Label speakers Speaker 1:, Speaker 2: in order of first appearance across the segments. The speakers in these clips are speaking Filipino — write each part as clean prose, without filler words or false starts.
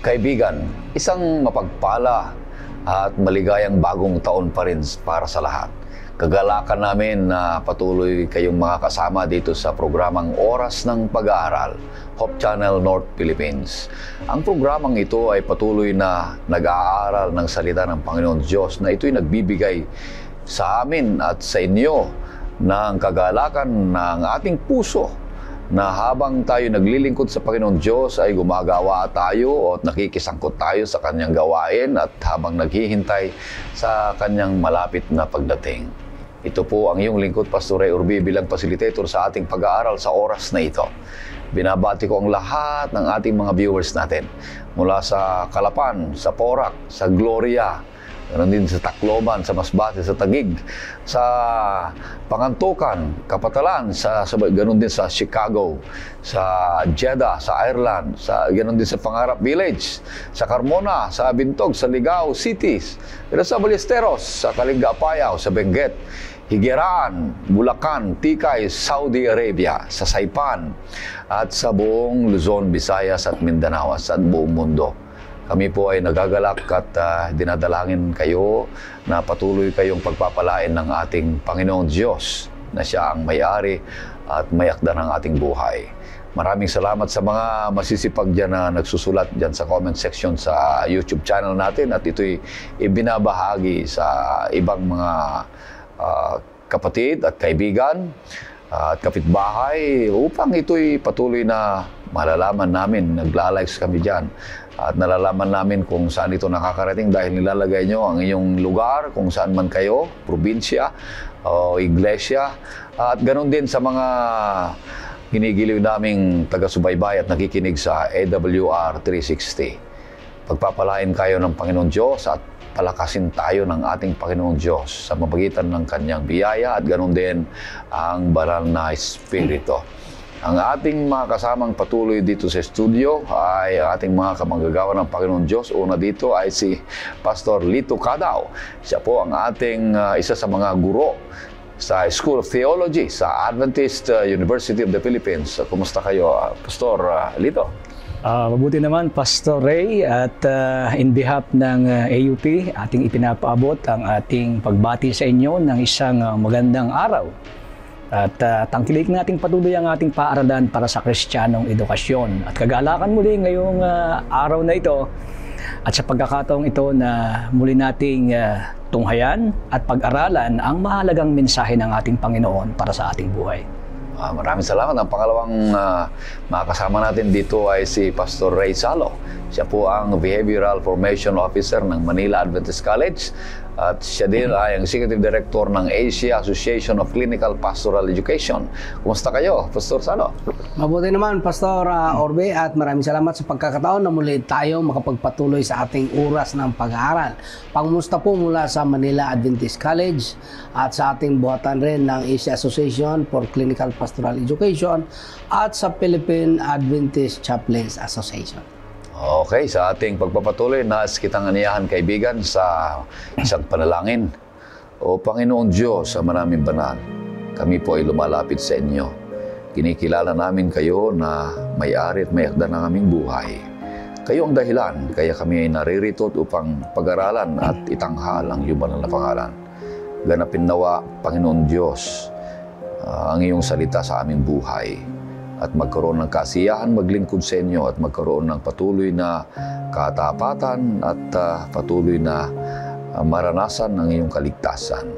Speaker 1: Kaibigan, isang mapagpala at maligayang bagong taon pa rin para sa lahat. Kagalakan namin na patuloy kayong mga kasama dito sa programang Oras ng Pag-aaral, Hope Channel North Philippines. Ang programang ito ay patuloy na nag-aaral ng salita ng Panginoon Diyos na ito'y nagbibigay sa amin at sa inyo ng kagalakan ng ating puso na habang tayo naglilingkod sa Panginoon Diyos ay gumagawa tayo at nakikisangkot tayo sa Kanyang gawain at habang naghihintay sa Kanyang malapit na pagdating. Ito po ang iyong lingkod, Pastor Ray Urbi, bilang facilitator sa ating pag-aaral sa oras na ito. Binabati ko ang lahat ng ating mga viewers natin mula sa Calapan, sa Porac, sa Gloria, ganoon din sa Tacloban, sa Masbate, sa Taguig, sa Pangantukan, Kapatalan, ganoon din sa Chicago, sa Jeddah, sa Ireland, ganoon din sa Pangarap Village, sa Carmona, sa Bintog, sa Ligao Cities, sa Ballesteros, sa Kalinga Apayao, sa Benguet, Higueran, Bulacan, Tikay, Saudi Arabia, sa Saipan, at sa buong Luzon, Visayas at Mindanao at buong mundo. Kami po ay nagagalak at dinadalangin kayo na patuloy kayong pagpapalain ng ating Panginoong Diyos na Siya ang may-ari at mayakda ng ating buhay. Maraming salamat sa mga masisipag dyan na nagsusulat dyan sa comment section sa YouTube channel natin at ito'y ibinabahagi sa ibang mga kapatid at kaibigan at kapitbahay upang ito'y patuloy na malalaman namin, nagla-likes kami dyan at nalalaman namin kung saan ito nakakarating dahil nilalagay nyo ang inyong lugar, kung saan man kayo, probinsya o iglesia at ganoon din sa mga ginigiliw naming taga-subaybay at nakikinig sa AWR 360. Pagpapalain kayo ng Panginoon Diyos at palakasin tayo ng ating Panginoong Diyos sa mamagitan ng Kanyang biyaya at ganoon din ang banal na Espiritu. Ang ating mga kasamang patuloy dito sa studio ay ang ating mga kamanggagawa ng Panginoon Diyos. Una dito ay si Pastor Lito Cadaw. Siya po ang ating isa sa mga guro sa School of Theology sa Adventist University of the Philippines. Kumusta kayo, Pastor Lito?
Speaker 2: Mabuti naman, Pastor Ray, at in behalf ng AUP, ating ipinapaabot ang ating pagbati sa inyo ng isang magandang araw. At tangkilik nating patuloy ang ating paaralan para sa Kristiyanong edukasyon. At kagalakan muli ngayong araw na ito at sa pagkakataong ito na muli nating tunghayan at pag-aralan ang mahalagang mensahe ng ating Panginoon para sa ating buhay.
Speaker 1: Maraming salamat. Ang pangalawang makakasama natin dito ay si Pastor Ray Salo. Siya po ang Behavioral Formation Officer ng Manila Adventist College at siya din ay ang Executive Director ng Asia Association of Clinical Pastoral Education. Kumusta kayo, Pastor Salo?
Speaker 3: Mabuti naman, Pastor Orbe, at maraming salamat sa pagkakataon na muli tayo makapagpatuloy sa ating oras ng pag-aaral. Pangumusta po mula sa Manila Adventist College at sa ating buhatan rin ng Asia Association for Clinical Pastoral Education at sa Philippine Adventist Chaplains Association.
Speaker 1: Okay, sa ating pagpapatuloy, nais kitang aniyahan, kaibigan, sa isang panalangin. O Panginoong Diyos sa maraming banal, kami po ay lumalapit sa inyo. Kinikilala namin kayo na may-ari at may-akda ng aming buhay. Kayo ang dahilan, kaya kami ay naririto upang pag-aralan at itanghal ang iyong banal na pangalan. Ganapin nawa, Panginoong Diyos, ang iyong salita sa aming buhay at magkaroon ng kasiyahan maglingkod sa inyo at magkaroon ng patuloy na katapatan at patuloy na maranasan ng iyong kaligtasan.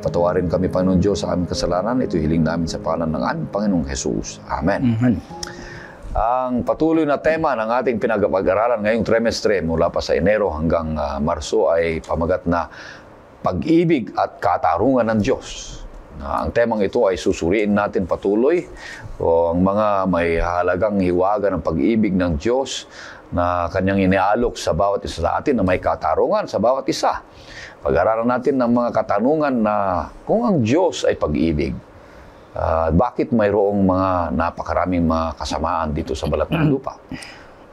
Speaker 1: Patawarin kami, Panginoon Diyos, sa aming kasalanan. Ito hiling namin sa pangalan ng aming Panginoong Jesus. Amen.
Speaker 2: Amen.
Speaker 1: Ang patuloy na tema ng ating pinag-aralan ngayong trimestre mula pa sa Enero hanggang Marso ay pamagat na pag-ibig at katarungan ng Diyos. Ang temang ito ay susuriin natin patuloy o ang mga may halagang hiwaga ng pag-ibig ng Diyos na Kanyang inialok sa bawat isa sa atin na may katarungan sa bawat isa. Pag-aralan natin ng mga katanungan na kung ang Diyos ay pag-ibig, bakit mayroong mga napakaraming mga kasamaan dito sa balat ng lupa?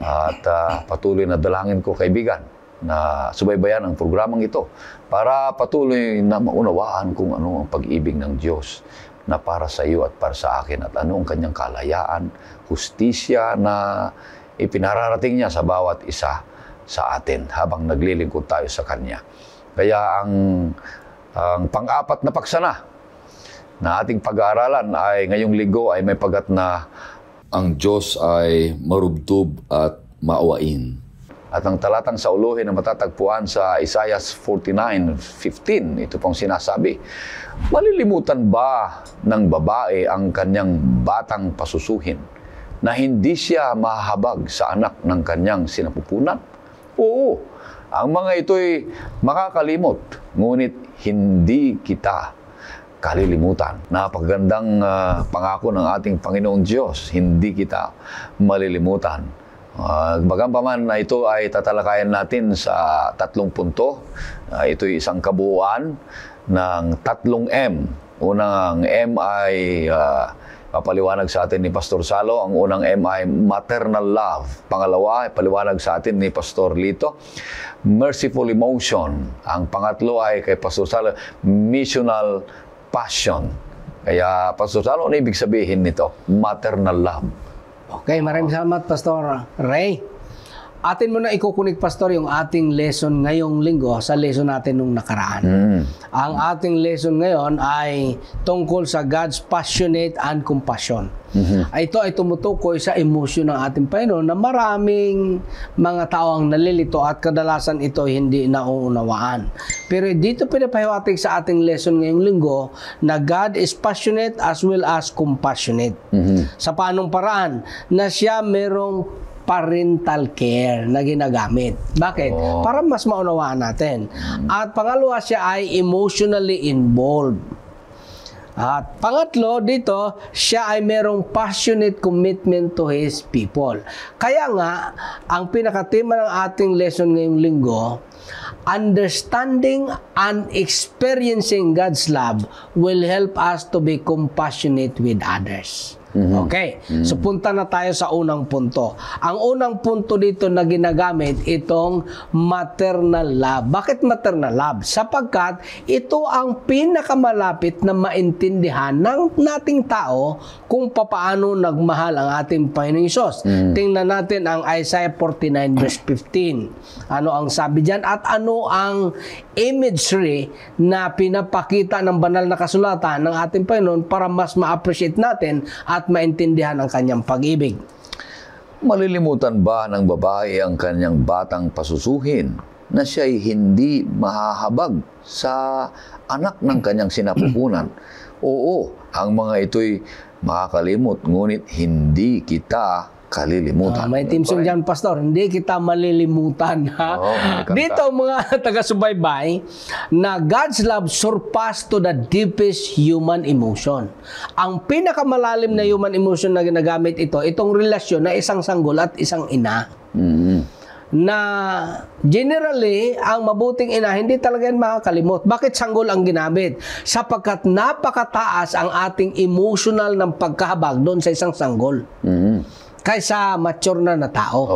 Speaker 1: At patuloy na dalangin ko, kaibigan, na subaybayan ang programang ito para patuloy na maunawaan kung ano ang pag-ibig ng Diyos na para sa iyo at para sa akin at ano ang Kanyang kalayaan, hustisya na ipinararating niya sa bawat isa sa atin habang naglilingkod tayo sa Kanya. Kaya ang pang-apat na paksana na ating pag-aaralan ay ngayong linggo ay may pagat na
Speaker 4: ang Diyos ay marubdob at maawain.
Speaker 1: at ang talatang sauluhin na matatagpuan sa Isaiah 49:15, ito pong sinasabi, malilimutan ba ng babae ang kanyang batang pasusuhin na hindi siya mahahabag sa anak ng kanyang sinapupunan? Oo, ang mga ito'y makakalimot, ngunit hindi kita kalilimutan. Napakagandang pangako ng ating Panginoong Diyos, hindi kita malilimutan. Bagaman na ito ay tatalakayan natin sa 3 punto. Ito'y isang kabuuan ng 3 M. Unang M ay papaliwanag sa atin ni Pastor Salo. Ang unang M ay maternal love. Pangalawa, paliwanag sa atin ni Pastor Lito, merciful emotion. Ang pangatlo ay kay Pastor Salo, missional passion. Kaya Pastor Salo, ano ibig sabihin nito? Maternal love.
Speaker 3: Okay, maraming salamat, Pastor Ray. Atin mo na ikukunik, Pastor, yung ating lesson ngayong linggo sa lesson natin nung nakaraan. Ang ating lesson ngayon ay tungkol sa God's passionate and compassion. Ito ay tumutukoy sa emosyon ng ating Panginoon na maraming mga tao ang nalilito at kadalasan ito hindi nauunawaan. Pero dito pinapahiwatig sa ating lesson ngayong linggo na God is passionate as well as compassionate. Sa paanong paraan? Na siya merong parental care na ginagamit. Bakit? Para mas maunawaan natin. At pangalawa, siya ay emotionally involved. At pangatlo, dito, siya ay merong passionate commitment to His people. Kaya nga, ang pinakatema ng ating lesson ngayong linggo, understanding and experiencing God's love will help us to be compassionate with others. Okay, so punta na tayo sa unang punto. Ang unang punto dito na ginagamit, itong maternal love. Bakit maternal love? Sapagkat ito ang pinakamalapit na maintindihan ng nating tao kung papaano nagmahal ang ating Panginoong Hesus. Tingnan natin ang Isaiah 49 verse 15. Ano ang sabi diyan at ano ang imagery na pinapakita ng banal na kasulatan ng ating Panginoon para mas ma-appreciate natin at maintindihan ang kanyang pag-ibig.
Speaker 1: Malilimutan ba ng babae ang kanyang batang pasusuhin na siya'y hindi mahahabag sa anak ng kanyang sinapupunan? Oo, ang mga ito'y makakalimot, ngunit hindi kita kalilimutan.
Speaker 3: May team song dyan, Pastor. Hindi kita malilimutan. Dito, mga taga-subaybay, na God's love surpassed to the deepest human emotion. Ang pinakamalalim na human emotion na ginagamit ito, itong relasyon na isang sanggol at isang ina. Na generally, ang mabuting ina, hindi talaga yan makakalimot. Bakit sanggol ang ginamit? Sapagkat napakataas ang ating emotional ng pagkahabag doon sa isang sanggol. Kaysa mature na tao.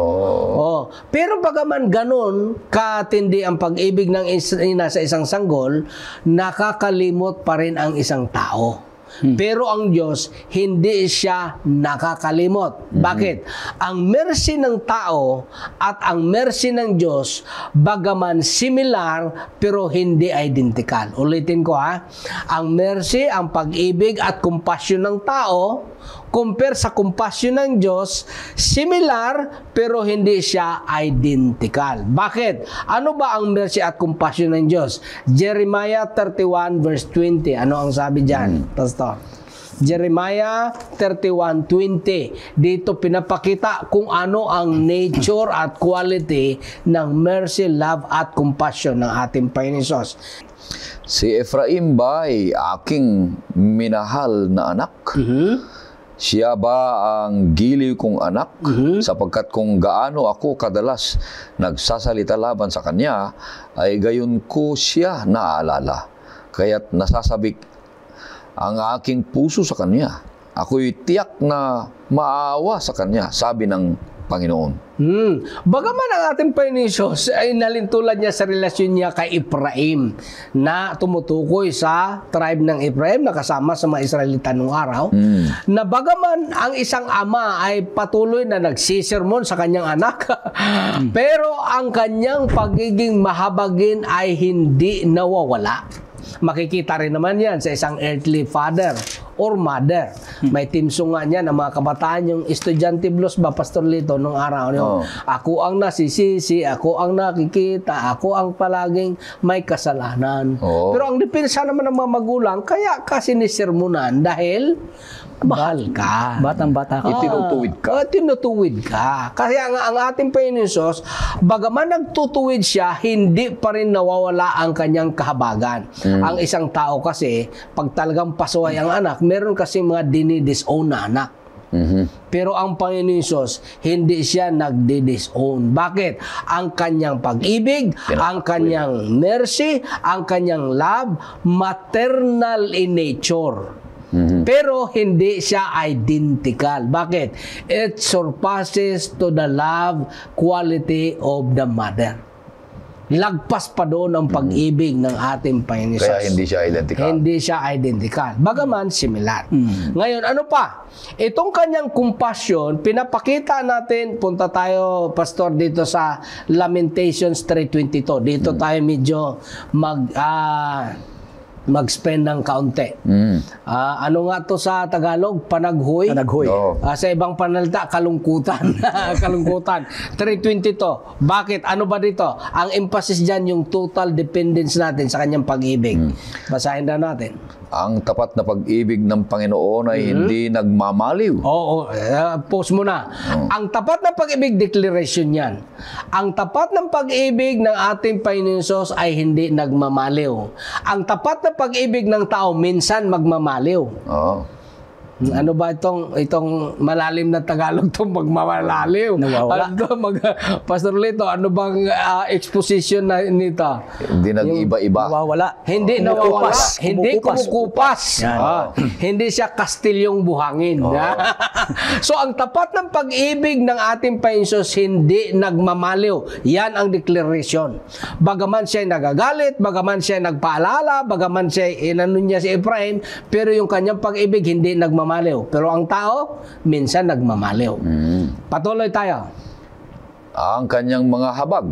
Speaker 3: Pero bagaman ganun, katindi ang pag-ibig ng ina sa isang sanggol, nakakalimot pa rin ang isang tao. Pero ang Diyos, hindi siya nakakalimot. Bakit? Ang mercy ng tao at ang mercy ng Diyos, bagaman similar, pero hindi identical. Ulitin ko ha. Ang mercy, ang pag-ibig at compassion ng tao, compare sa compassion ng Diyos, similar, pero hindi siya identical. Bakit? Ano ba ang mercy at compassion ng Diyos? Jeremiah 31 verse 20. Ano ang sabi dyan, Pastor? Jeremiah 31:20. Dito pinapakita kung ano ang nature at quality ng mercy, love at compassion ng ating Panginoon Hesus.
Speaker 1: Si Ephraim ba ay aking minahal na anak? Siya ba ang giliw kong anak? Sapagkat kung gaano ako kadalas nagsasalita laban sa kanya, ay gayon ko siya naaalala. Kaya't nasasabik ang aking puso sa kanya. Ako'y tiyak na maawa sa kanya, sabi ng Panginoon.
Speaker 3: Bagaman ang ating Panginoon Hesus ay nalintulad niya sa relasyon niya kay Ephraim na tumutukoy sa tribe ng Ephraim na kasama sa mga Israelita noong araw, na bagaman ang isang ama ay patuloy na nagsisermon sa kanyang anak, pero ang kanyang pagiging mahabagin ay hindi nawawala. Makikita rin naman yan sa isang earthly father or mother. May timso nga niya ng mga kabataan, yung estudyante blues ba, Pastor Lito, nung araw niyo. Ako ang nasisisi, ako ang nakikita, ako ang palaging may kasalanan. Pero ang depensa naman ng mga magulang, kaya ka sinisermonan dahil mahal ka.
Speaker 2: Batang-bata ka.
Speaker 1: Itinutuwid ka.
Speaker 3: Tinutuwid ka. Kasi ang ating Panginoon Hesus, bagaman nagtutuwid siya, hindi pa rin nawawala ang kanyang kahabagan. Ang isang tao kasi, pag talagang pasuway ang anak, meron kasi mga dinidisown na anak. Pero ang Panginoon Hesus, hindi siya nagdi-disown. Bakit? Ang kanyang pag-ibig, ang kanyang mercy, ang kanyang love, maternal in nature. Pero hindi siya identical. Bakit? It surpasses to the love quality of the mother. Lagpas pa doon ang pag-ibig ng ating Panginoon Hesus.
Speaker 1: Kaya hindi siya identical.
Speaker 3: Hindi siya identical. Bagaman similar. Ngayon, ano pa? Itong kanyang compassion, pinapakita natin, punta tayo, Pastor, dito sa Lamentations 3:22. Dito tayo medyo mag-spend ng kaunti. Ano nga to sa Tagalog? Panaghoy?
Speaker 2: Panaghoy.
Speaker 3: Sa ibang panalita, kalungkutan. Kalungkutan. 3:22. Bakit? Ano ba dito? Ang emphasis dyan, yung total dependence natin sa kanyang pag-ibig. Basahin na natin.
Speaker 1: Ang tapat na pag-ibig ng Panginoon ay hindi nagmamaliw.
Speaker 3: Oo, post mo na. Ang tapat ng pag-ibig, declaration yan. Ang tapat ng pag-ibig ng ating Panginoon Hesus ay hindi nagmamaliw. Ang tapat na pag-ibig ng tao, minsan magmamaliw. Ano ba itong malalim na Tagalog itong magmamaliw?
Speaker 2: Nawawala.
Speaker 3: Pastor Lito, ano bang exposition na nito?
Speaker 1: Hindi nag-iba-iba.
Speaker 2: Nawawala.
Speaker 3: Hindi nawawala. Hindi kumukupas. Hindi siya kastilyong buhangin. So, ang tapat ng pag-ibig ng ating Panginoon Hesus, hindi nagmamaliw. Yan ang declaration. Bagaman siya nagagalit, bagaman siya nagpaalala, bagaman siya inano niya si Ephraim, pero yung kanyang pag-ibig hindi nagmamaliw. Pero ang tao, minsan nagmamaliw. Patuloy tayo.
Speaker 1: Ang kanyang mga habag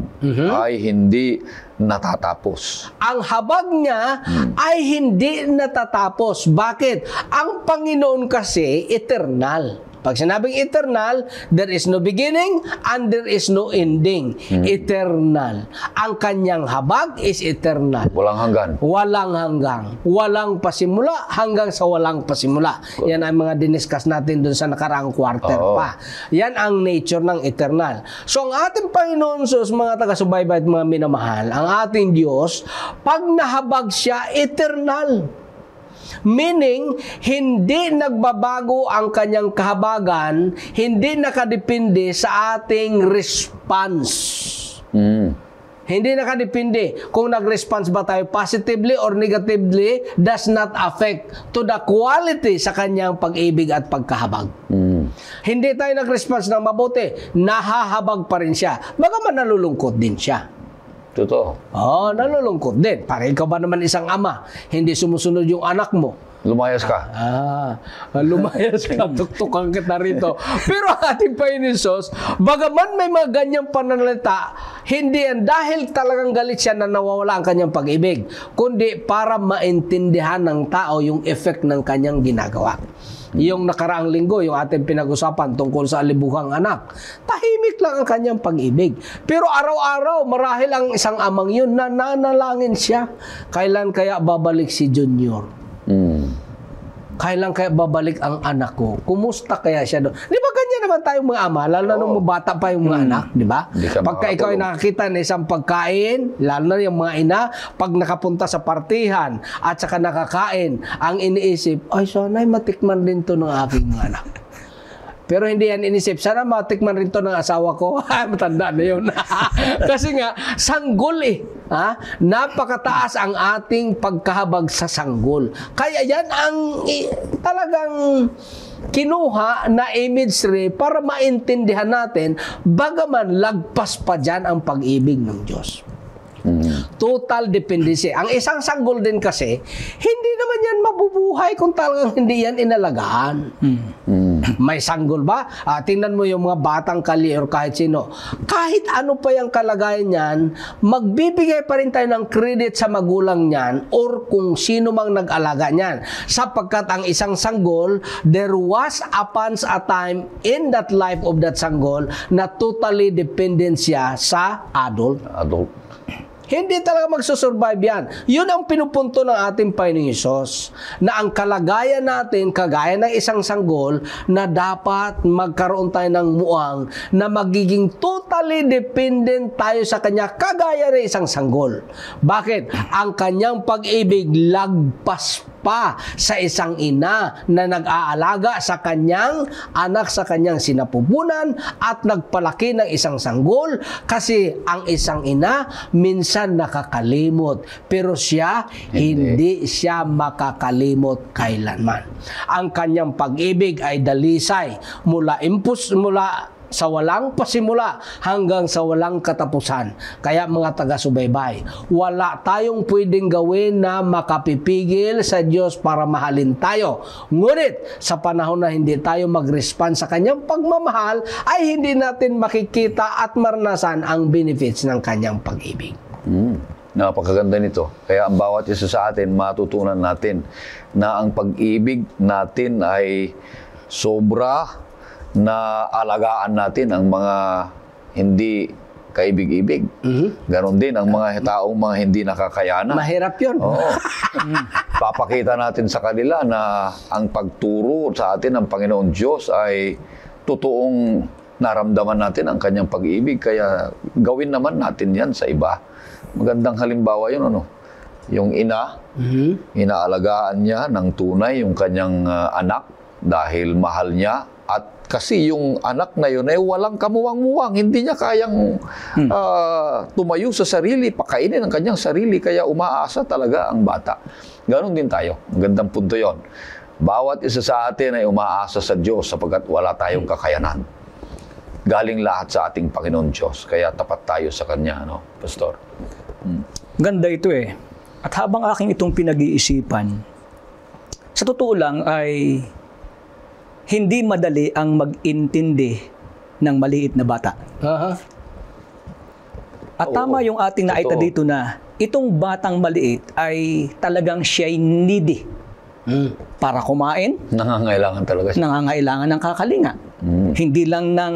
Speaker 1: ay hindi natatapos.
Speaker 3: Ang habag niya ay hindi natatapos. Bakit? Ang Panginoon kasi eternal. Pag sinabing eternal, there is no beginning and there is no ending. Eternal. Ang kanyang habag is eternal.
Speaker 1: Walang hanggan.
Speaker 3: Walang hanggang. Walang pasimula hanggang sa walang pasimula. Yan ang mga diniscuss natin dun sa nakaraang quarter pa. Yan ang nature ng eternal. So ang ating Panginoon Hesus, mga taga-subaybay at mga minamahal, ang ating Diyos, pag nahabag siya, eternal. Meaning, hindi nagbabago ang kanyang kahabagan, hindi nakadepende sa ating response. Hindi nakadepende kung nag-response ba tayo positively or negatively, does not affect to the quality sa kanyang pag-ibig at pagkahabag. Hindi tayo nag-response ng mabuti, nahahabag pa rin siya. Bagaman nalulungkot din siya.
Speaker 1: Totoo.
Speaker 3: Nalulungkot din. Para ikaw ba naman isang ama, hindi sumusunod yung anak mo.
Speaker 1: Lumayas ka.
Speaker 3: Lumayas ka, tuktukan kita rito. Pero ang ating Panginoon Hesus, bagaman may mga ganyang pananalita, hindi yan dahil talagang galit siya na nawawala ang kanyang pag-ibig, kundi para maintindihan ng tao yung effect ng kanyang ginagawa. Yung nakaraang linggo, yung ating pinag-usapan tungkol sa alibuhang anak, tahimik lang ang kanyang pag-ibig. Pero araw-araw, marahil ang isang amang yun, nananalangin siya. Kailan kaya babalik si Junior? Kailan kaya babalik ang anak ko? Kumusta kaya siya doon? Di ba ganyan naman tayong mga ama, lalo na nung bata pa yung mga anak, di ba? Pagka ikaw ay nakakita ng isang pagkain, lalo na yung mga ina, pag nakapunta sa partihan at saka nakakain, ang iniisip, ay sana'y matikman din to ng aking mga anak. Pero hindi yan inisip, sana matikman rin to ng asawa ko. Matanda na yun. Kasi nga, sanggol eh. Napakataas ang ating pagkahabag sa sanggol. Kaya yan ang talagang kinuha na imagery para maintindihan natin bagaman lagpas pa dyan ang pag-ibig ng Diyos. Total dependency. Ang isang sanggol din kasi, hindi naman yan mabubuhay kung talagang hindi yan inalagaan. May sanggol ba? Tingnan mo yung mga batang kali or kahit sino. Kahit ano pa yung kalagayan niyan, magbibigay pa rin tayo ng credit sa magulang niyan or kung sino mang nag-alaga niyan. Sapagkat ang isang sanggol, there was upon a time in that life of that sanggol na totally dependent siya sa adult. Hindi talaga magsusurvive yan. Yun ang pinupunto ng ating Panginoong Hesus. Na ang kalagayan natin, kagaya ng isang sanggol, na dapat magkaroon tayo ng muang na magiging totally dependent tayo sa Kanya, kagaya ng isang sanggol. Bakit? Ang Kanyang pag-ibig lagpas pa sa isang ina na nag-aalaga sa kanyang anak, sa kanyang sinapupunan at nagpalaki ng isang sanggol, kasi ang isang ina minsan nakakalimot pero siya hindi siya makakalimot kailanman. Ang kanyang pag-ibig ay dalisay mula sa walang pasimula hanggang sa walang katapusan. Kaya mga taga-subaybay, wala tayong pwedeng gawin na makapipigil sa Diyos para mahalin tayo. Ngunit sa panahon na hindi tayo mag-respond sa Kanyang pagmamahal, ay hindi natin makikita at maranasan ang benefits ng Kanyang pag-ibig.
Speaker 1: Napakaganda nito. Kaya ang bawat isa sa atin, matutunan natin na ang pag-ibig natin ay sobra na alagaan natin ang mga hindi kaibig-ibig. Ganon din ang mga taong mga hindi nakakayanan.
Speaker 3: Mahirap yun.
Speaker 1: Oo. Papakita natin sa kanila na ang pagturo sa atin ng Panginoon Diyos ay totoong naramdaman natin ang Kanyang pag-ibig. Kaya gawin naman natin yan sa iba. Magandang halimbawa yun, ano? Yung ina, inaalagaan niya ng tunay yung kanyang anak dahil mahal niya. At kasi yung anak na yun ay walang kamuwang-muwang, hindi niya kayang tumayo sa sarili, pakainin ang kanyang sarili, kaya umaasa talaga ang bata. Ganon din tayo. Magandang punto yon. Bawat isa sa atin ay umaasa sa Diyos sapagkat wala tayong kakayanan. Galing lahat sa ating Panginoon Diyos. Kaya tapat tayo sa Kanya, no, Pastor?
Speaker 2: Ganda ito eh. At habang aking itong pinag-iisipan, sa totoo lang ay hindi madali ang mag-intindi ng maliit na bata. At tama yung ating naita dito na itong batang maliit ay talagang siya'y needy para kumain.
Speaker 1: Nangangailangan talaga siya.
Speaker 2: Nangangailangan ng kakalinga. Hindi lang ng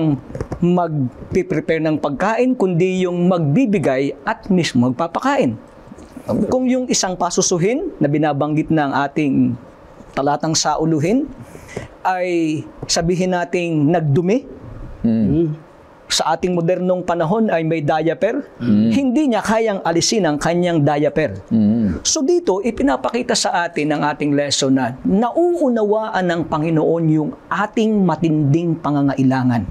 Speaker 2: mag-prepare ng pagkain, kundi yung magbibigay at mismo magpapakain. Kung yung isang pasusuhin na binabanggit ng ating talatang sauluhin, ay sabihin nating nagdumi, sa ating modernong panahon ay may diaper, hindi niya kayang alisin ang kanyang diaper. So dito, ipinapakita sa atin ng ating lesson na nauunawaan ng Panginoon yung ating matinding pangangailangan.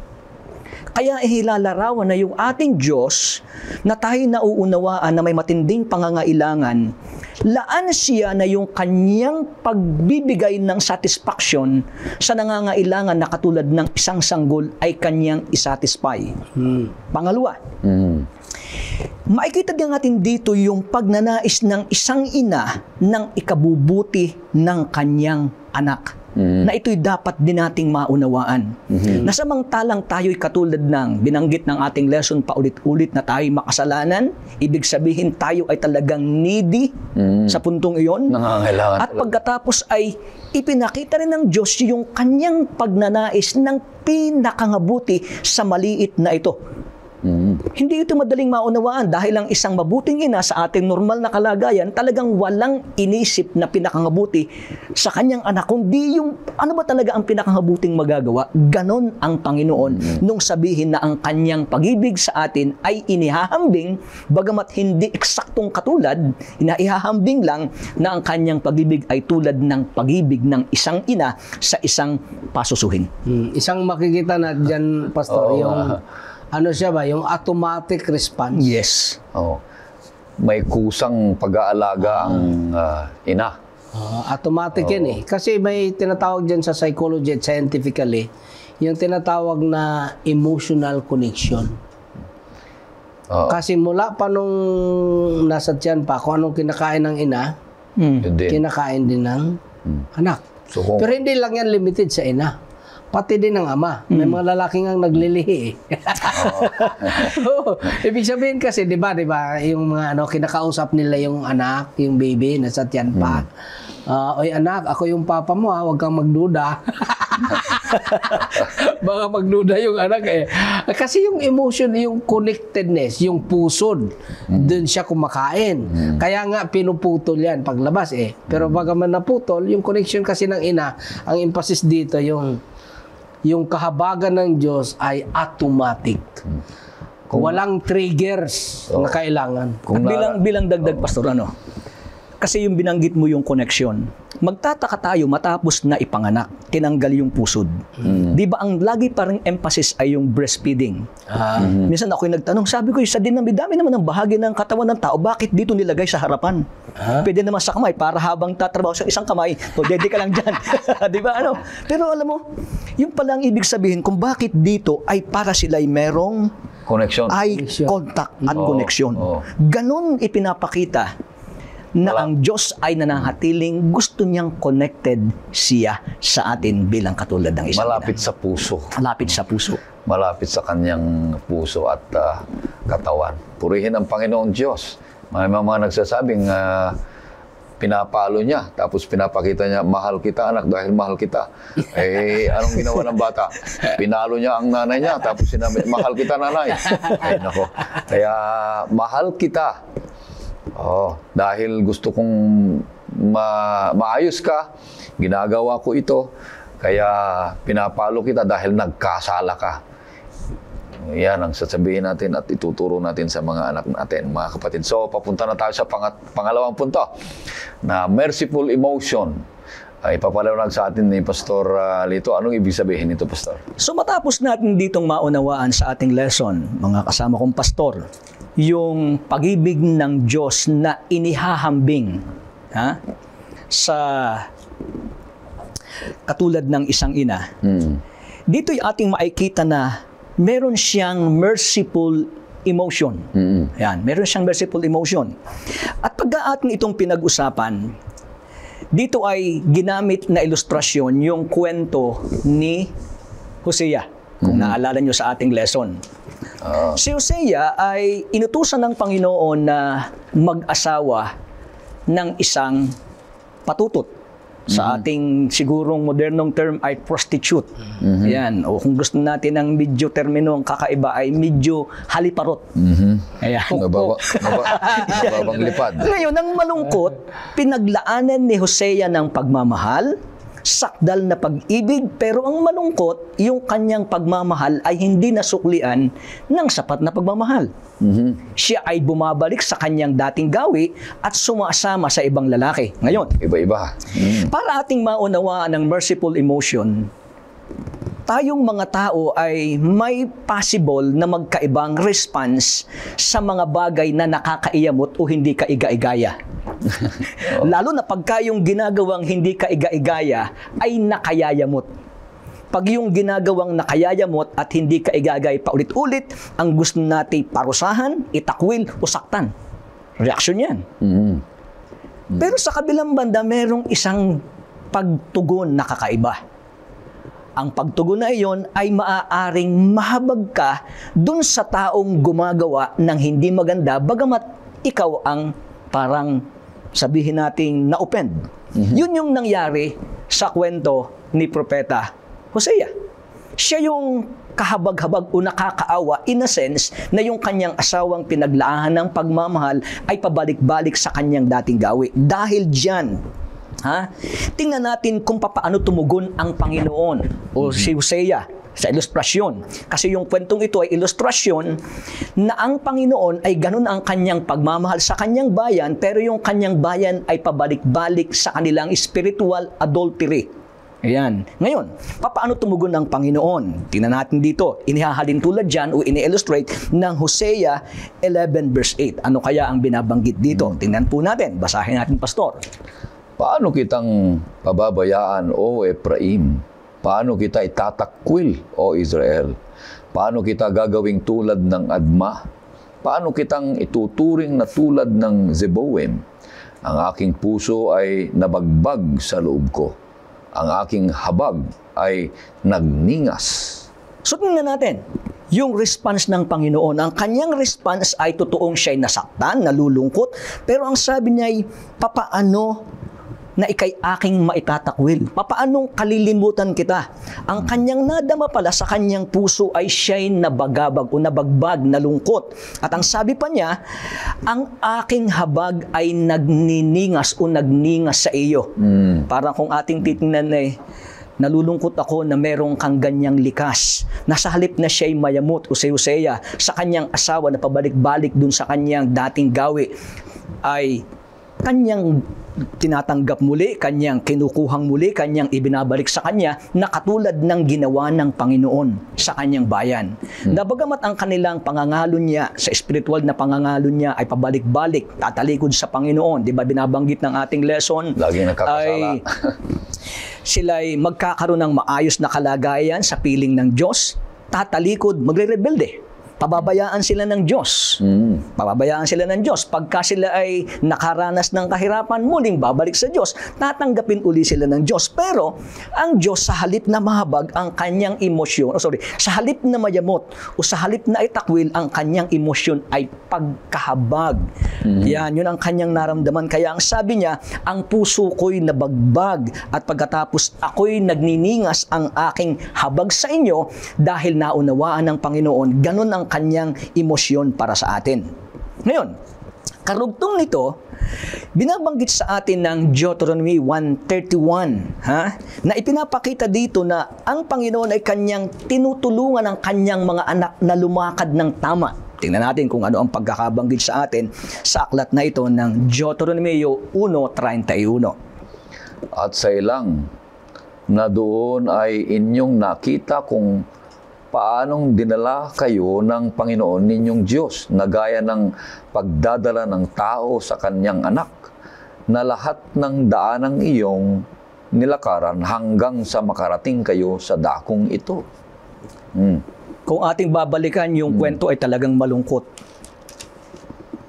Speaker 2: Kaya ihilalarawan na yung ating Diyos na tayo nauunawaan na may matinding pangangailangan, laan siya na yung kanyang pagbibigay ng satisfaction sa nangangailangan na katulad ng isang sanggol ay kanyang isatisfy. Pangalawa, makikita din natin dito yung pagnanais ng isang ina ng ikabubuti ng kanyang anak. Na ito'y dapat din nating maunawaan. Na samantalang tayo'y katulad ng binanggit ng ating lesson paulit-ulit na tayo'y makasalanan, ibig sabihin tayo ay talagang needy sa puntong iyon.
Speaker 1: Nangangailangan.
Speaker 2: At pagkatapos ay ipinakita rin ng Diyos yung kanyang pagnanais ng pinakangabuti sa maliit na ito. Hindi ito madaling maunawaan dahil ang isang mabuting ina sa ating normal na kalagayan talagang walang inisip na pinakangabuti sa kanyang anak, kundi yung ano ba talaga ang pinakangabuting magagawa. Ganon ang Panginoon nung sabihin na ang kanyang pag-ibig sa atin ay inihahambing, bagamat hindi eksaktong katulad, inihahambing lang na ang kanyang pag-ibig ay tulad ng pag-ibig ng isang ina sa isang pasusuhin.
Speaker 3: Isang makikita na dyan, Pastor, yung ano siya ba? Yung automatic response.
Speaker 2: Yes.
Speaker 1: May kusang pag-aalaga ang ina.
Speaker 3: Automatic yan eh. Kasi may tinatawag dyan sa psychology at scientifically, yung tinatawag na emotional connection. Kasi mula pa nung nasa tiyan pa, kung anong kinakain ng ina,
Speaker 1: Yun din.
Speaker 3: kinakain din ng anak.
Speaker 1: So, kung,
Speaker 3: Pero hindi lang yan limited sa ina. Pati din ng ama. May mga lalaking ang naglilihi eh. Oo. Ibig sabihin kasi, di ba, yung mga kinakausap nila yung anak, yung baby, nasa tiyan pa. Oy anak, ako yung papa mo huwag kang magduda. Baka magduda yung anak eh. Kasi yung emotion, yung connectedness, yung pusod, dun siya kumakain. Kaya nga pinuputol yan paglabas eh. Pero baga man naputol, yung connection kasi ng ina, ang emphasis dito yung kahabagan ng Diyos ay automatic. Walang triggers na kailangan.
Speaker 2: At bilang dagdag, Pastor, kasi yung binanggit mo yung connection, magtataka tayo matapos na ipanganak, tinanggal yung pusod. Di ba ang lagi parang emphasis ay yung breastfeeding? Minsan ako yung nagtanong, sabi ko, sa dinami-dami naman ng bahagi ng katawan ng tao, bakit dito nilagay sa harapan? Pwede naman sa kamay, para habang tatrabaho sa isang kamay, dede ka lang dyan. Di ba Pero alam mo, yung palang ibig sabihin kung bakit dito ay para sila'y merong
Speaker 1: connection.
Speaker 2: eye contact at connection. Ganon ipinapakita na ang Diyos ay nananatiling gusto niyang connected siya sa atin bilang katulad ng isang
Speaker 1: Malapit
Speaker 2: ina.
Speaker 1: sa puso.
Speaker 2: Malapit sa puso.
Speaker 1: Malapit sa kanyang puso at katawan. Purihin ang Panginoon Diyos. May mga nagsasabing pinapalo niya, tapos pinapakita niya, mahal kita anak dahil mahal kita. Eh, anong ginawa ng bata? Pinalo niya ang nanay niya, tapos sinabi, mahal kita nanay. Ay, nako. Kaya, mahal kita. Dahil gusto kong maayos ka, ginagawa ko ito, kaya pinapalo kita dahil nagkasala ka. Yan ang sasabihin natin at ituturo natin sa mga anak natin, mga kapatid. So, papunta na tayo sa pangalawang punto na merciful emotion. Ipapaliwanag sa atin ni Pastor Lito. Anong ibig sabihin nito, Pastor?
Speaker 2: So matapos natin ditong maunawaan sa ating lesson, mga kasama kong pastor, yung pag-ibig ng Diyos na inihahambing sa katulad ng isang ina. Dito'y ating makikita na meron siyang merciful emotion. Yan, meron siyang merciful emotion. At pag ating itong pinag-usapan, dito ay ginamit na ilustrasyon yung kwento ni Hosea. Kung naalala nyo sa ating lesson. Si Hosea ay inutusan ng Panginoon na mag-asawa ng isang patutot. Sa ating sigurong modernong term ay prostitute. Yan. O kung gusto natin ng medyo terminong kakaiba ay medyo haliparot. Ayan.
Speaker 1: Mababang lipad.
Speaker 2: Ngayon, ang malungkot, pinaglaanan ni Hosea ng pagmamahal, sakdal na pag-ibig, pero ang malungkot, yung kanyang pagmamahal ay hindi nasuklian ng sapat na pagmamahal. Siya ay bumabalik sa kanyang dating gawi at sumasama sa ibang lalaki. Ngayon,
Speaker 1: Iba-iba.
Speaker 2: para ating maunawaan ng merciful emotion, tayong mga tao ay may possible na magkaibang response sa mga bagay na nakakaiyamot o hindi kaiga-igaya. Lalo na pagka yung ginagawang hindi kaiga-igaya ay nakayayamot. Pag yung ginagawang nakayayamot at hindi kaigagay paulit-ulit, ang gusto natin parusahan, itakwil o saktan. Reaksyon yan. Pero sa kabilang banda, merong isang pagtugon na kakaiba. Ang pagtugon na iyon ay maaaring mahabag ka dun sa taong gumagawa ng hindi maganda, bagamat ikaw ang parang sabihin nating na-offend. Yun yung nangyari sa kwento ni Propeta Hosea. Siya yung kahabag-habag o nakakaawa in a sense na yung kanyang asawang pinaglaahan ng pagmamahal ay pabalik-balik sa kanyang dating gawi. Dahil dyan, tingnan natin kung paano tumugon ang Panginoon o si Hosea sa ilustrasyon. Kasi yung kwentong ito ay ilustrasyon na ang Panginoon ay ganun ang kanyang pagmamahal sa kanyang bayan, pero yung kanyang bayan ay pabalik-balik sa kanilang spiritual adultery. Ayan. Ngayon, paano tumugon ang Panginoon? Tingnan natin dito. Inihahalin tulad dyan o ini-illustrate ng Hosea 11 verse 8. Ano kaya ang binabanggit dito? Tingnan po natin. Basahin natin, Pastor.
Speaker 1: Paano kitang pababayaan, o Ephraim? Paano kita itatakwil, o Israel? Paano kita gagawing tulad ng Adma? Paano kitang ituturing na tulad ng Zeboim? Ang aking puso ay nabagbag sa loob ko. Ang aking habag ay nagningas.
Speaker 2: So tingnan natin, yung response ng Panginoon. Ang kanyang response ay totoong siya'y nasaktan, nalulungkot, pero ang sabi niya ay, papaano na ikay aking maitatakwil? Papaanong kalilimutan kita? Ang kanyang nadama pala sa kanyang puso ay siya'y nabagabag o nabagbag, nalungkot. At ang sabi pa niya, ang aking habag ay nagniningas o nagningas sa iyo. Parang kung ating titingnan nalulungkot ako na merong kang ganyang likas, na sa halip na siya'y mayamot o si Hosea sa kanyang asawa na pabalik-balik dun sa kanyang dating gawi, ay kanyang tinatanggap muli, kanyang kinukuhang muli, kanyang ibinabalik sa kanya na katulad ng ginawa ng Panginoon sa kanyang bayan. Bagamat ang kanilang pangangalo niya, sa spiritual na pangangalo niya ay pabalik-balik, tatalikod sa Panginoon. Di ba binabanggit ng ating lesson?
Speaker 1: Laging nakakasala.
Speaker 2: Sila'y magkakaroon ng maayos na kalagayan sa piling ng Diyos, tatalikod, magre-rebelde. Pababayaan sila ng Diyos. Pababayaan sila ng Diyos. Pagka sila ay nakaranas ng kahirapan, muling babalik sa Diyos. Tatanggapin uli sila ng Diyos. Pero, ang Diyos sa halip na mahabag ang kanyang emosyon, sa halip na mayamot, o sa halip na itakwil, ang kanyang emosyon ay pagkahabag. Yan, yun ang kanyang naramdaman. Kaya ang sabi niya, ang puso ko'y nabagbag at pagkatapos ako'y nagniningas ang aking habag sa inyo dahil naunawaan ng Panginoon. Ganun ang kanyang emosyon para sa atin. Ngayon, karugtong nito, binabanggit sa atin ng Deuteronomy 1:31, na ipinapakita dito na ang Panginoon ay kanyang tinutulungan ang kanyang mga anak na lumakad ng tama. Tingnan natin kung ano ang pagkakabanggit sa atin sa aklat na ito ng Deuteronomy 1:31.
Speaker 1: At sa ilang na doon ay inyong nakita kung paanong dinala kayo ng Panginoon ninyong Diyos na gaya ng pagdadala ng tao sa kanyang anak, na lahat ng daanang iyong nilakaran hanggang sa makarating kayo sa dakong ito.
Speaker 2: Kung ating babalikan, yung kwento ay talagang malungkot.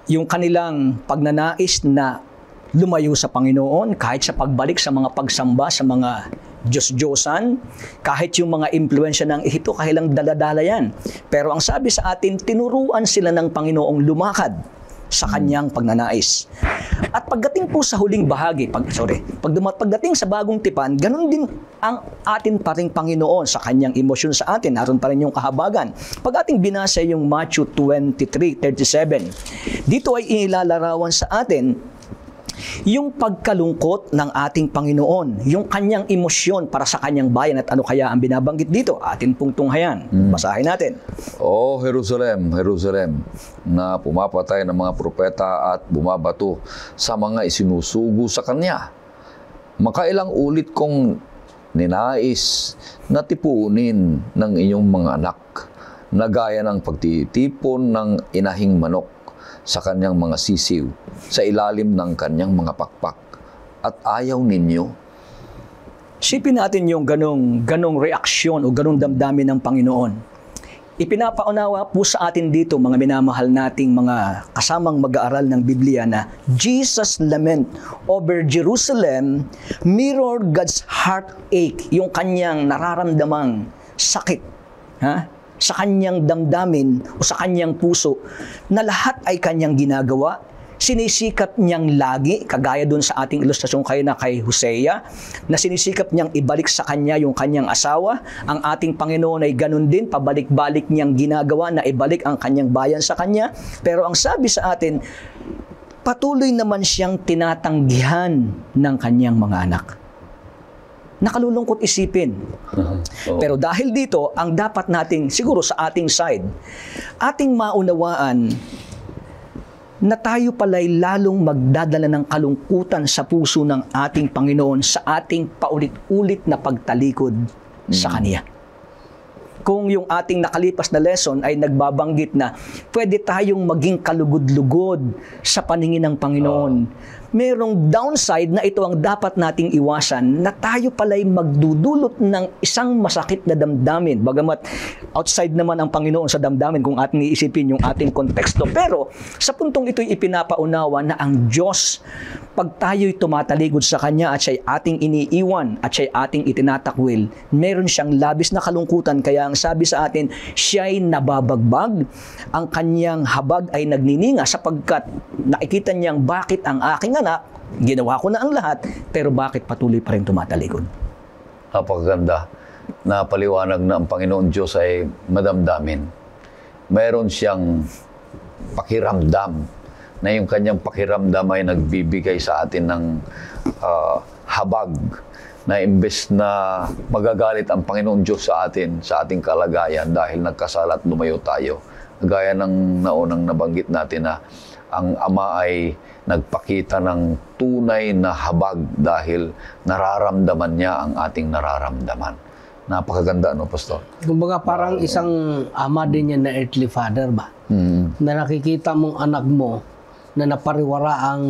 Speaker 2: Yung kanilang pagnanais na lumayo sa Panginoon, kahit sa pagbalik sa mga pagsamba, sa mga Diyos-Diyosan, kahit yung mga impluensya ng Ehipto, kahilang daladala yan. Pero ang sabi sa atin, tinuruan sila ng Panginoong lumakad sa kanyang pagnanais. At pagdating po sa huling bahagi, pagdating sa bagong tipan, ganun din ang atin pa ring Panginoon sa kanyang emosyon sa atin. Naroon pa rin yung kahabagan. Pag ating binasa yung Matthew 23:37, dito ay inilalarawan sa atin yung pagkalungkot ng ating Panginoon, yung kanyang emosyon para sa kanyang bayan. At ano kaya ang binabanggit dito? Atin pong tunghayan. Basahin natin.
Speaker 1: O Jerusalem, Jerusalem, na pumapatay ng mga propeta at bumabato sa mga isinusugo sa kanya. Makailang ulit kong ninais na tipunin ng iyong mga anak, na gaya ng pagtitipon ng inahing manok sa kanyang mga sisiw, sa ilalim ng kanyang mga pakpak, at ayaw ninyo.
Speaker 2: Sipin natin yung ganong reaksyon o ganong damdamin ng Panginoon. Ipinapaunawa po sa atin dito, mga minamahal nating mga kasamang mag-aaral ng Biblia, na Jesus' lament over Jerusalem mirror God's heartache, yung kanyang nararamdamang sakit, sa kanyang damdamin o sa kanyang puso, na lahat ay kanyang ginagawa, sinisikap niyang lagi, kagaya dun sa ating ilustrasyon kay Hosea, na sinisikap niyang ibalik sa kanya yung kanyang asawa. Ang ating Panginoon ay ganun din, pabalik-balik niyang ginagawa na ibalik ang kanyang bayan sa kanya. Pero ang sabi sa atin, patuloy naman siyang tinatanggihan ng kanyang mga anak. Nakalulungkot isipin. Pero dahil dito, ang dapat nating, siguro sa ating side, ating maunawaan na tayo pala'y lalong magdadala ng kalungkutan sa puso ng ating Panginoon sa ating paulit-ulit na pagtalikod sa Kanya. kung yung ating nakalipas na lesson ay nagbabanggit na pwede tayong maging kalugod-lugod sa paningin ng Panginoon. Merong downside na ito ang dapat nating iwasan, na tayo pala'y magdudulot ng isang masakit na damdamin. Bagamat outside naman ang Panginoon sa damdamin kung ating iisipin yung ating konteksto. Pero sa puntong ito'y ipinapaunawa na ang Diyos, pag tayo'y tumatalikod sa Kanya at siya'y ating iniiwan at siya'y ating itinatakwil, meron siyang labis na kalungkutan. Kaya ang sabi sa atin, siya'y nababagbag, ang kanyang habag ay nagnininga sapagkat nakikita niyang bakit ang aking anak, ginawa ko na ang lahat, pero bakit patuloy pa rin tumatalikod?
Speaker 1: Napakaganda na paliwanag na ang Panginoon Diyos ay madamdamin. Mayroon siyang pakiramdam, na yung kanyang pakiramdam ay nagbibigay sa atin ng habag, na imbes na magagalit ang Panginoon Diyos sa atin, sa ating kalagayan dahil nagkasala at lumayo tayo. Gaya ng naunang nabanggit natin na ang Ama ay nagpakita ng tunay na habag dahil nararamdaman niya ang ating nararamdaman. Napakaganda, no, Pastor?
Speaker 3: Kumbaga parang isang ama din yan na earthly father ba? Na nakikita mong anak mo na napariwara ang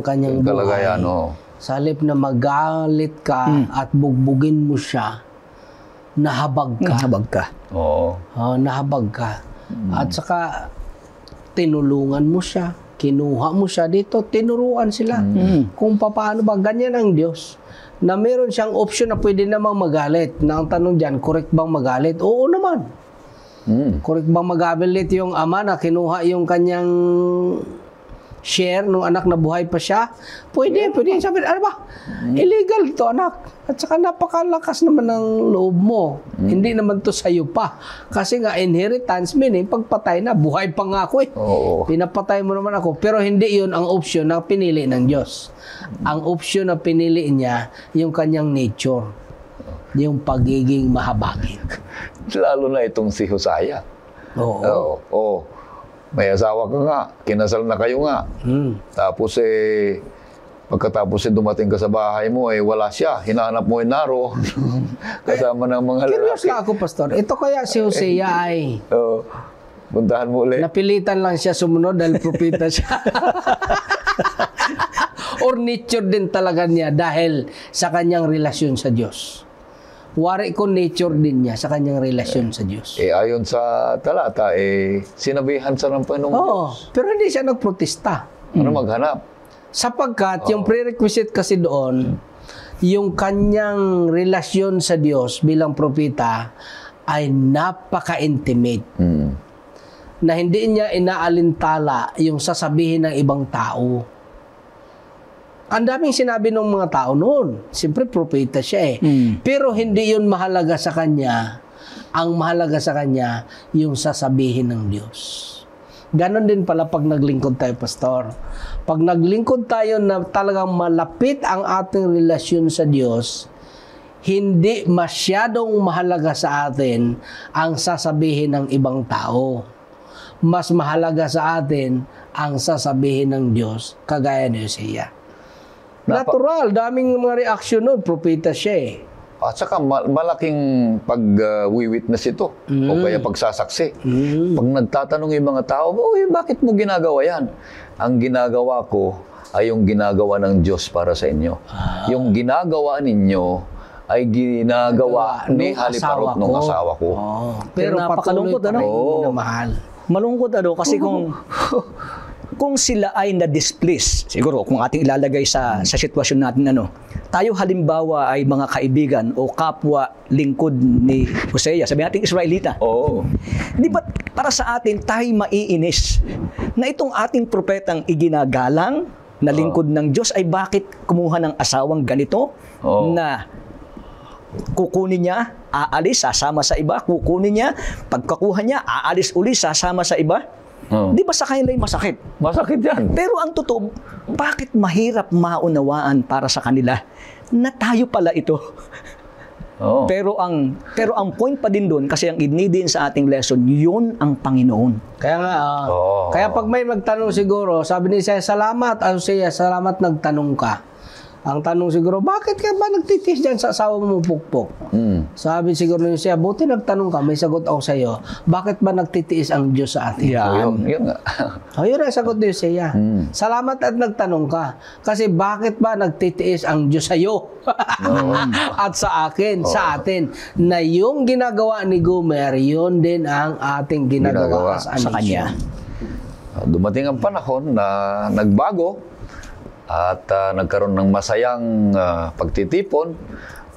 Speaker 3: kanyang buhay.
Speaker 1: Kalagayan, no?
Speaker 3: Sa halip na magalit ka at bugbugin mo siya, nahabag ka.
Speaker 2: Habag ka.
Speaker 1: Oo.
Speaker 3: Nahabag ka. At saka tinulungan mo siya, kinuha mo siya dito, tinuruan sila kung paano ba. Ganyan ang Diyos. Na meron siyang option na pwede namang magalit. Na ang tanong dyan, correct bang magalit? Oo naman. Correct bang magalit yung ama na kinuha yung kanyang share nung anak na buhay pa siya? Pwede. Sabi, ano ba? Illegal to, anak. At saka napakalakas naman ng loob mo. Hindi naman to sa'yo pa. Kasi nga, inheritance, meaning, pagpatay na, buhay pa nga ako eh.
Speaker 1: Oo.
Speaker 3: Pinapatay mo naman ako. Pero hindi yun ang option na pinili ng Diyos. Ang option na pinili niya, yung kanyang nature. Yung pagiging mahabagin.
Speaker 1: Lalo na itong si Hosea.
Speaker 3: Oo.
Speaker 1: Oo. May asawa ka nga, kinasal na kayo nga. Tapos pagkatapos dumating ka sa bahay mo, wala siya. Hinahanap mo Naro. Kasama ng mga lalaki.
Speaker 3: Curious lang ako, Pastor. Ito kaya si Hosea ay
Speaker 1: puntahan mo ulit.
Speaker 3: napilitan lang siya sumunod dahil propeta siya. Or nature din talaga niya dahil sa kanyang relasyon sa Diyos. Wari ko nature din niya sa kanyang relasyon sa Diyos.
Speaker 1: Ayon sa talata, sinabihan sa ng Panginoong Diyos.
Speaker 3: Pero hindi siya nagprotesta.
Speaker 1: Ano maghanap?
Speaker 3: Sapagkat yung prerequisite kasi doon, yung kanyang relasyon sa Diyos bilang propeta ay napaka-intimate. Na hindi niya inaalintala yung sasabihin ng ibang tao. Ang daming sinabi ng mga tao noon. Siyempre, propeta siya eh. Pero hindi yun mahalaga sa kanya. Ang mahalaga sa kanya, yung sasabihin ng Diyos. Ganon din pala pag naglingkod tayo, Pastor. Pag naglingkod tayo na talagang malapit ang ating relasyon sa Diyos, hindi masyadong mahalaga sa atin ang sasabihin ng ibang tao. Mas mahalaga sa atin ang sasabihin ng Diyos, kagaya ni Hosea. Natural, daming mga reaction nun. Propeta siya eh.
Speaker 1: At saka malaking pag-witness ito o kaya pagsasaksi. Pag nagtatanong yung mga tao, bakit mo ginagawa yan? Ang ginagawa ko ay yung ginagawa ng Diyos para sa inyo. Yung ginagawa ninyo ay ginagawa ni Haliparot nung asawa ko.
Speaker 3: Pero napakalungkot, ano? Mahal.
Speaker 2: Malungkot, ano? Kasi kung sila ay na-displease, siguro kung ating ilalagay sa sitwasyon natin, tayo halimbawa ay mga kaibigan o kapwa lingkod ni Hosea, sabihin natin Israelita. Di ba para sa atin tayo maiinis na itong ating propetang iginagalang na lingkod ng Diyos ay bakit kumuha ng asawang ganito na kukunin niya, aalis, sasama sa iba, kukunin niya, pagkakuha niya, aalis uli, sasama sa iba. Di ba sa kanila ay masakit?
Speaker 1: Masakit yan.
Speaker 2: Pero ang totoo, bakit mahirap maunawaan para sa kanila na tayo pala ito? Pero ang point pa din doon, kasi ang idnidin sa ating lesson, yun ang Panginoon.
Speaker 3: Kaya nga, kaya pag may magtanong siguro, sabi ni Isaiah, salamat, Hosea, salamat nagtanong ka. Ang tanong siguro, bakit ka ba nagtitiis dyan sa asawa mo pukpok? Sabi siguro ni Hosea, buti nagtanong ka, may sagot ako sa iyo. Bakit ba nagtitiis ang Diyos sa atin?
Speaker 1: Yun nga.
Speaker 3: Yun ang sagot ni Hosea. Salamat at nagtanong ka. Kasi bakit ba nagtitiis ang Diyos sa iyo? At sa akin, sa atin, na yung ginagawa ni Gomer, yun din ang ating ginagawa sa Kanya.
Speaker 1: Dumating ang panahon na nagbago at nagkaroon ng masayang pagtitipon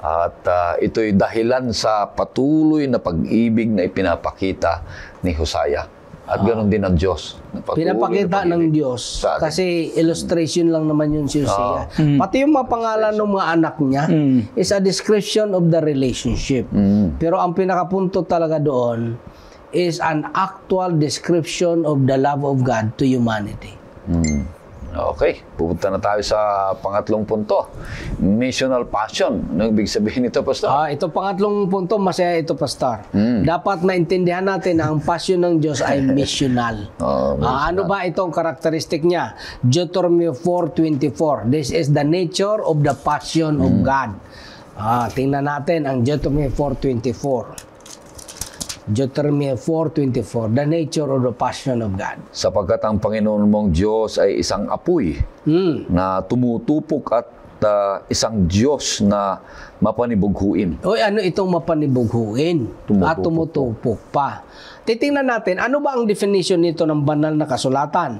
Speaker 1: at ito'y dahilan sa patuloy na pag-ibig na ipinapakita ni Hosea. At ganoon din ang Diyos.
Speaker 3: Pinapakita ng Diyos. Kasi illustration lang naman yun si Hosea. Pati yung mga pangalan ng mga anak niya is a description of the relationship. Pero ang pinakapunto talaga doon is an actual description of the love of God to humanity.
Speaker 1: Okay, pupunta na tayo sa pangatlong punto. Missional passion. Ano ibig sabihin nito, Pastor?
Speaker 3: Ito pangatlong punto, masaya ito, Pastor. Dapat maintindihan natin na ang passion ng Diyos ay missional. Ano ba itong karakteristik niya? Deuteronomy 4:24. This is the nature of the passion of God. Tingnan natin ang Deuteronomy 4:24. Deuteronomy 4:24, the nature of the passion of God.
Speaker 1: Sapagkat ang Panginoon mong Diyos ay isang apoy na tumutupok at isang Diyos na mapanibughuin.
Speaker 3: Ano itong mapanibughuin? At tumutupok pa. Titingnan natin, ano ba ang definition nito ng banal na kasulatan?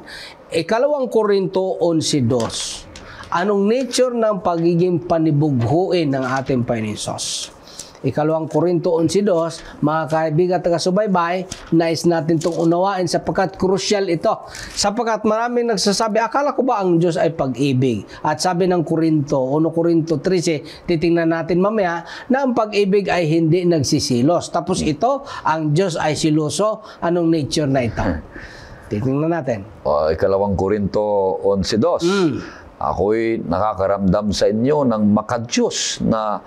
Speaker 3: 2 Korinto 11:2. Anong nature ng pagiging panibughuin ng ating Panginoon Hesus? 2 Korinto 11:2, mga kaibigan taga-subaybay, nais natin itong unawain sapagkat crucial ito. Sapagkat maraming nagsasabi, akala ko ba ang Diyos ay pag-ibig? At sabi ng 1 Korinto 13, titingnan natin mamaya, na ang pag-ibig ay hindi nagsisilos. Tapos ito, ang Diyos ay siloso. Anong nature na ito? Titingnan natin.
Speaker 1: 2 Korinto 11:2, ako'y nakakaramdam sa inyo ng makadiyos na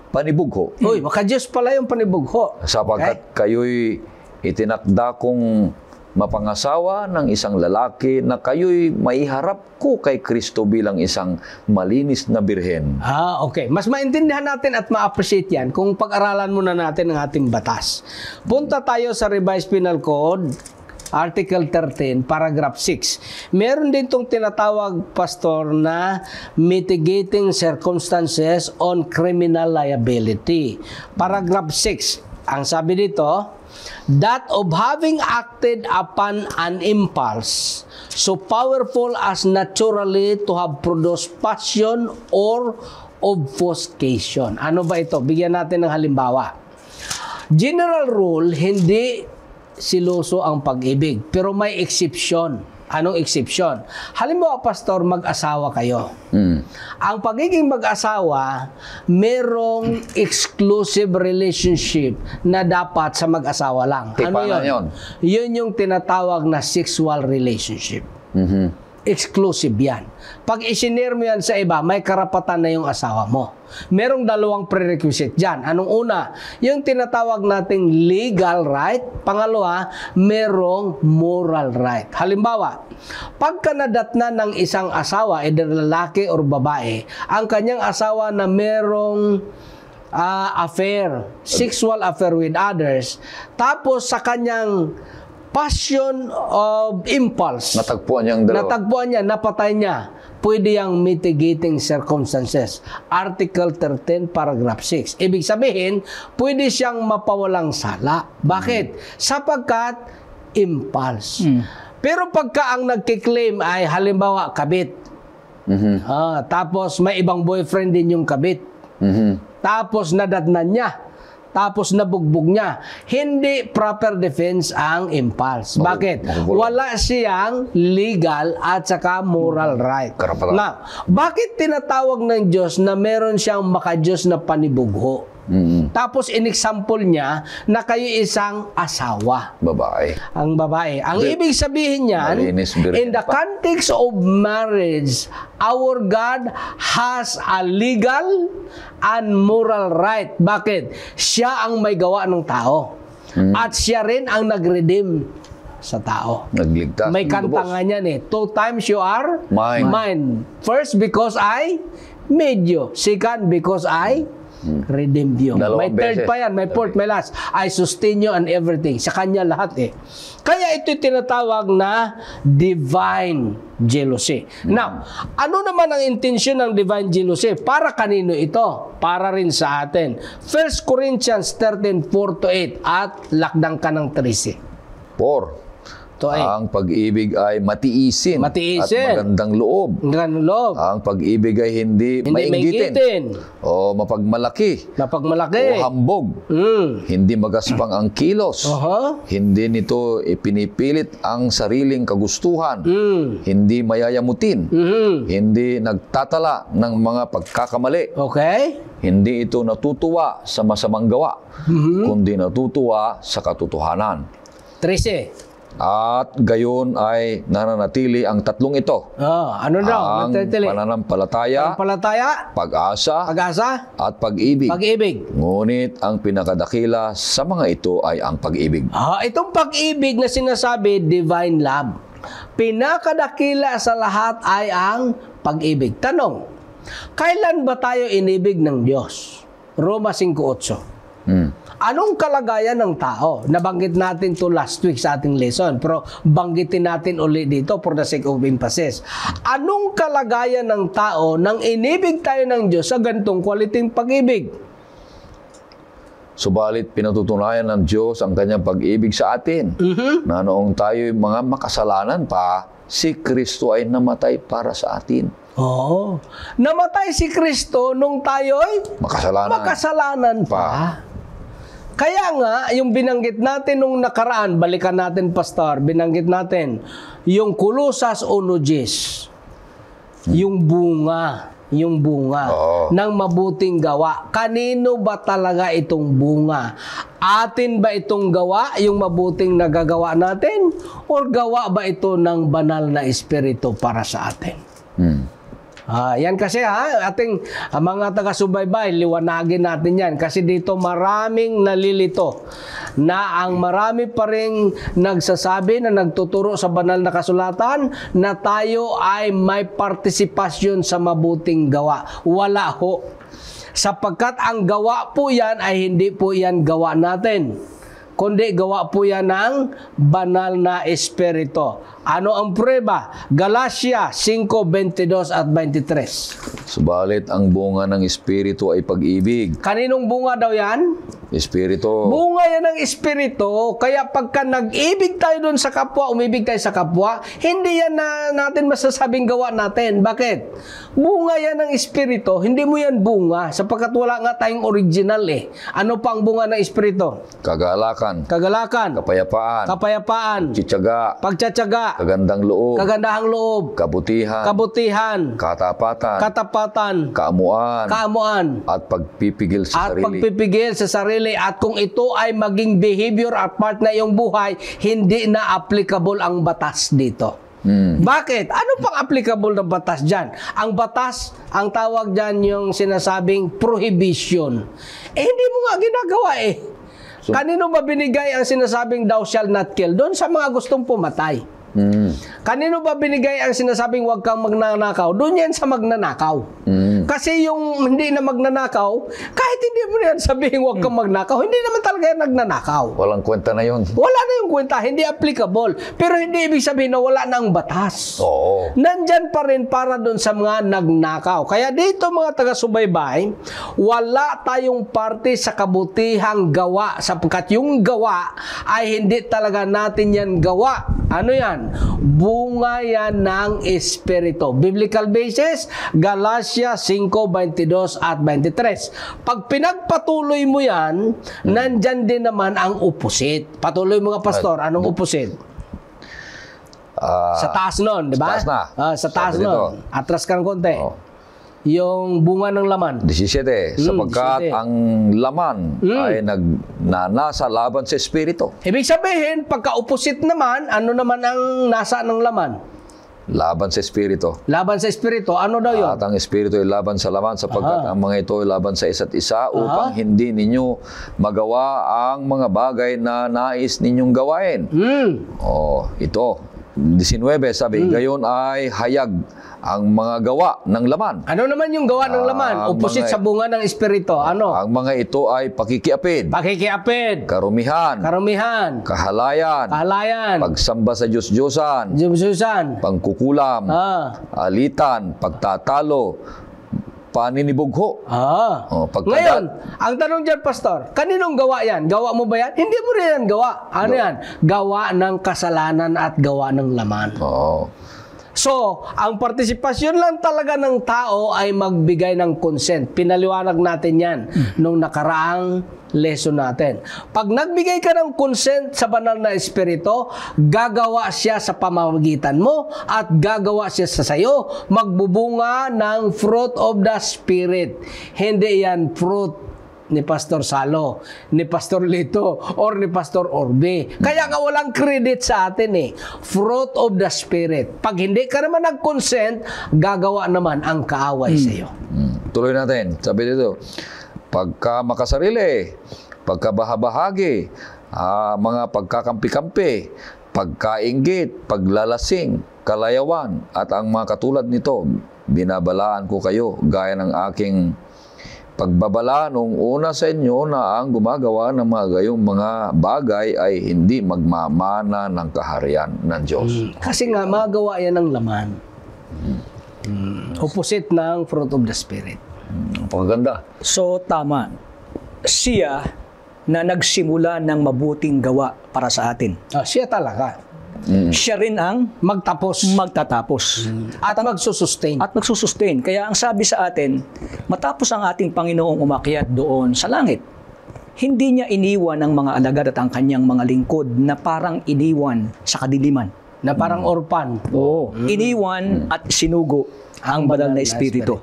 Speaker 1: panibugho.
Speaker 3: Makadiyos pala yung panibugho.
Speaker 1: Sapagkat kayo'y itinakda kong mapangasawa ng isang lalaki na kayo'y maiharap ko kay Kristo bilang isang malinis na birhen.
Speaker 3: Okay. Mas maintindihan natin at ma-appreciate yan kung pag-aralan muna natin ang ating batas. Punta tayo sa Revised Penal Code, Article 13, Paragraph 6. Meron din itong tinatawag, Pastor, na mitigating circumstances on criminal liability. Paragraph 6, ang sabi dito, that of having acted upon an impulse so powerful as naturally to have produced passion or obfuscation. Ano ba ito? Bigyan natin ng halimbawa. General rule, hindi siloso ang pag-ibig. Pero may exception. Anong exception? Halimbawa, Pastor, mag-asawa kayo. Ang pagiging mag-asawa, merong exclusive relationship na dapat sa mag-asawa lang. Ano yun? Yun yung tinatawag na sexual relationship. Exclusive yan. Pag isinare mo yan sa iba, may karapatan na yung asawa mo. Merong dalawang prerequisite dyan. Anong una? Yung tinatawag nating legal right. Pangalawa, merong moral right. Halimbawa, pagka nadatna ng isang asawa, either lalaki or babae, ang kanyang asawa na merong affair, sexual affair with others, tapos sa kanyang passion of impulse,
Speaker 1: natagpuan niyang dalawa.
Speaker 3: Natagpuan niya, napatay niya. Pwede yung mitigating circumstances. Article 13, Paragraph 6. Ibig sabihin, pwede siyang mapawalang sala. Bakit? Sapagkat impulse. Pero pagka ang nagkiklaim ay halimbawa kabit. Tapos may ibang boyfriend din yung kabit. Tapos nadatnan niya. Tapos nabugbog niya. Hindi proper defense ang impulse. Bakit? Wala siyang legal at saka moral right. Now, bakit tinatawag ng Diyos na meron siyang makadiyos na panibugho? Tapos in-example niya na kayo isang asawa.
Speaker 1: Babae.
Speaker 3: Ang babae. Ang ibig sabihin niyan, in the context of marriage, our God has a legal and moral right. Bakit? Siya ang may gawa ng tao. At siya rin ang nag-redeem sa tao.
Speaker 1: Nagligtas.
Speaker 3: May kanta nga niyan 2 times you are
Speaker 1: mine.
Speaker 3: First, because I Medyo. Second, because I redeemed you. May
Speaker 1: Dalawang
Speaker 3: third
Speaker 1: beses.
Speaker 3: pa yan, may fourth, may last. I sustain you and everything. Sa kanya lahat eh. Kaya ito tinatawag na divine jealousy. Now, ano naman ang intensyon ng divine jealousy? Para kanino ito? Para rin sa atin. 1 Corinthians 13:4-8 at lakdang ka ng 13.
Speaker 1: 4.
Speaker 3: To ay
Speaker 1: Ang pag-ibig ay matiisin,
Speaker 3: Matiisin.
Speaker 1: at magandang loob.
Speaker 3: ganun loob.
Speaker 1: Ang pag-ibig ay hindi mainggitin o mapagmalaki
Speaker 3: Mapagmalaki.
Speaker 1: o hambog. Hindi magaspang ang kilos. Hindi nito ipinipilit ang sariling kagustuhan. Hindi mayayamutin. Hindi nagtatala ng mga pagkakamali.
Speaker 3: Okay?
Speaker 1: Hindi ito natutuwa sa masamang gawa, kundi natutuwa sa katotohanan.
Speaker 3: 13.
Speaker 1: At gayon ay nananatili ang tatlong ito.
Speaker 3: Ano daw?
Speaker 1: Ang pananampalataya,
Speaker 3: Palataya,
Speaker 1: pag-asa,
Speaker 3: pag-asa,
Speaker 1: at pag-ibig.
Speaker 3: pag-ibig.
Speaker 1: Ngunit ang pinakadakila sa mga ito ay ang pag-ibig.
Speaker 3: Itong pag-ibig na sinasabi, divine love. Pinakadakila sa lahat ay ang pag-ibig. Tanong, kailan ba tayo inibig ng Diyos? Roma 5:8. Anong kalagayan ng tao? Nabanggit natin to last week sa ating lesson, pero banggitin natin ulit dito for the sake of emphasis. Anong kalagayan ng tao nang inibig tayo ng Diyos sa gantong kwaliteng pag-ibig?
Speaker 1: Subalit pinatutunayan ng Diyos ang kanyang pag-ibig sa atin, na noong tayo mga makasalanan pa, si Kristo ay namatay para sa atin.
Speaker 3: Namatay si Kristo nung tayo'y makasalanan pa. Kaya nga, yung binanggit natin nung nakaraan, balikan natin, Pastor, binanggit natin, yung Kolosas 1:10, yung bunga ng mabuting gawa. Kanino ba talaga itong bunga? Atin ba itong gawa, yung mabuting nagagawa natin? Or gawa ba ito ng banal na espiritu para sa atin? Yan kasi ating mga taga-subaybay, liwanagin natin yan. Kasi dito maraming nalilito na ang marami pa rin nagsasabi na nagtuturo sa banal na kasulatan na tayo ay may partisipasyon sa mabuting gawa. Wala ho. Sapagkat ang gawa po yan ay hindi po yan gawa natin, kundi gawa po yan ng banal na espiritu. Ano ang prueba? Galatia 5:22 at 23.
Speaker 1: Subalit ang bunga ng espiritu ay pag-ibig.
Speaker 3: Kaninong bunga daw yan?
Speaker 1: Espiritu.
Speaker 3: Bunga yan ng espiritu. Kaya pagka nag-ibig tayo doon sa kapwa, umibig tayo sa kapwa, hindi yan na natin masasabing gawa natin. Bakit? Bunga yan ng espiritu. Hindi mo yan bunga sapagkat wala nga tayong original eh. Ano pa ang bunga ng espiritu?
Speaker 1: Kagalakan.
Speaker 3: Kapayapaan.
Speaker 1: Tsitsaga.
Speaker 3: Pagtsatsaga.
Speaker 1: Kagandang
Speaker 3: Kagandahang loob.
Speaker 1: Kabutihan.
Speaker 3: Katapatan.
Speaker 1: Kaamuan. At pagpipigil sa sarili.
Speaker 3: At kung ito ay maging behavior at part na iyong buhay, hindi na applicable ang batas dito. Bakit? Ano pang applicable na batas dyan? Ang batas, ang tawag dyan yung sinasabing prohibition. Hindi mo nga ginagawa eh. Kanino ba binigay ang sinasabing thou shall not kill? Doon sa mga gustong pumatay. Kanino ba binigay ang sinasabing huwag kang magnanakaw? Doon yan sa magnanakaw. Kasi yung hindi na magnanakaw, kahit hindi mo yan sabihin huwag kang magnakaw, hindi naman talaga yan nagnanakaw.
Speaker 1: Walang kwenta na yun.
Speaker 3: Wala na yung kwenta, hindi applicable. Pero hindi ibig sabihin na wala na ang batas.
Speaker 1: Oo.
Speaker 3: Nandyan pa rin para doon sa mga nagnakaw. Kaya dito mga taga-subaybay, wala tayong parte sa kabutihang gawa sapagkat yung gawa ay hindi talaga natin yan gawa. Ano yan? Bunga yan ng espiritu. Biblical basis, Galatia 5:22 at 23. Pag pinagpatuloy mo yan, nandyan din naman ang opposite. Patuloy mo nga, Pastor. Anong opposite? Sa taas nun, di ba?
Speaker 1: Sa taas na.
Speaker 3: Sa taas
Speaker 1: Sabi
Speaker 3: nun. Atras ka ng konti. Yung bunga ng laman.
Speaker 1: 17. Sapagkat
Speaker 3: 17.
Speaker 1: ang laman ay nasa laban sa espiritu.
Speaker 3: Ibig sabihin, pagka-opposite naman, ano naman ang nasa ng laman?
Speaker 1: Laban sa espiritu.
Speaker 3: Laban sa espiritu. Ano daw yun?
Speaker 1: At ang espiritu ay laban sa laman sapagkat ang mga ito ay laban sa isa't isa upang hindi ninyo magawa ang mga bagay na nais ninyong gawain. Ito. 19 sabi, gayon ay hayag ang mga gawa ng laman.
Speaker 3: Ano naman yung gawa ng laman? Opposite sa bunga ng Espiritu. Ano?
Speaker 1: Ang mga ito ay pakikiapid,
Speaker 3: Pakikiapid,
Speaker 1: karumihan,
Speaker 3: karumihan,
Speaker 1: kahalayan,
Speaker 3: kahalayan,
Speaker 1: pagsamba sa Diyos-Diyosan,
Speaker 3: Diyos-Diyosan,
Speaker 1: pangkukulam, alitan, pagtatalo, paninibugho.
Speaker 3: Ngayon, ang tanong dyan, Pastor, kaninong gawa yan? Gawa mo ba yan? Hindi mo rin yan gawa. Ano yan? Gawa ng kasalanan at gawa ng laman. So, ang partisipasyon lang talaga ng tao ay magbigay ng consent. Pinaliwanag natin yan nung nakaraang lesson natin. Pag nagbigay ka ng consent sa banal na espiritu, gagawa siya sa pamamagitan mo at gagawa siya sa sayo. Magbubunga ng fruit of the Spirit. Hindi yan fruit ni Pastor Salo, ni Pastor Lito, or ni Pastor Orbe. Kaya ka walang credit sa atin eh. Fruit of the Spirit. Pag hindi ka naman nag-consent, gagawa naman ang kaaway sa iyo.
Speaker 1: Tuloy natin. Sabi dito, pagka makasarili, pagkabahabahagi, mga pagkakampi-kampi, pagkainggit, paglalasing, kalayawan, at ang mga katulad nito, binabalaan ko kayo gaya ng aking pagbabala nung una sa inyo na ang gumagawa ng mga gayong mga bagay ay hindi magmamana ng kaharian ng Diyos.
Speaker 3: Kasi nga, magawa yan ng laman. Opposite ng fruit of the Spirit.
Speaker 1: Paganda.
Speaker 2: So, tama. Siya na nagsimula ng mabuting gawa para sa atin.
Speaker 3: Siya talaga.
Speaker 2: Siya rin ang magtatapos.
Speaker 3: At magsusustain.
Speaker 2: At magsusustain. Kaya ang sabi sa atin, matapos ang ating Panginoong umakyat doon sa langit, hindi niya iniwan ang mga alagad at ang kanyang mga lingkod na parang iniwan sa kadiliman.
Speaker 3: Na parang orpan.
Speaker 2: Iniwan at sinugo ang banal na espiritu.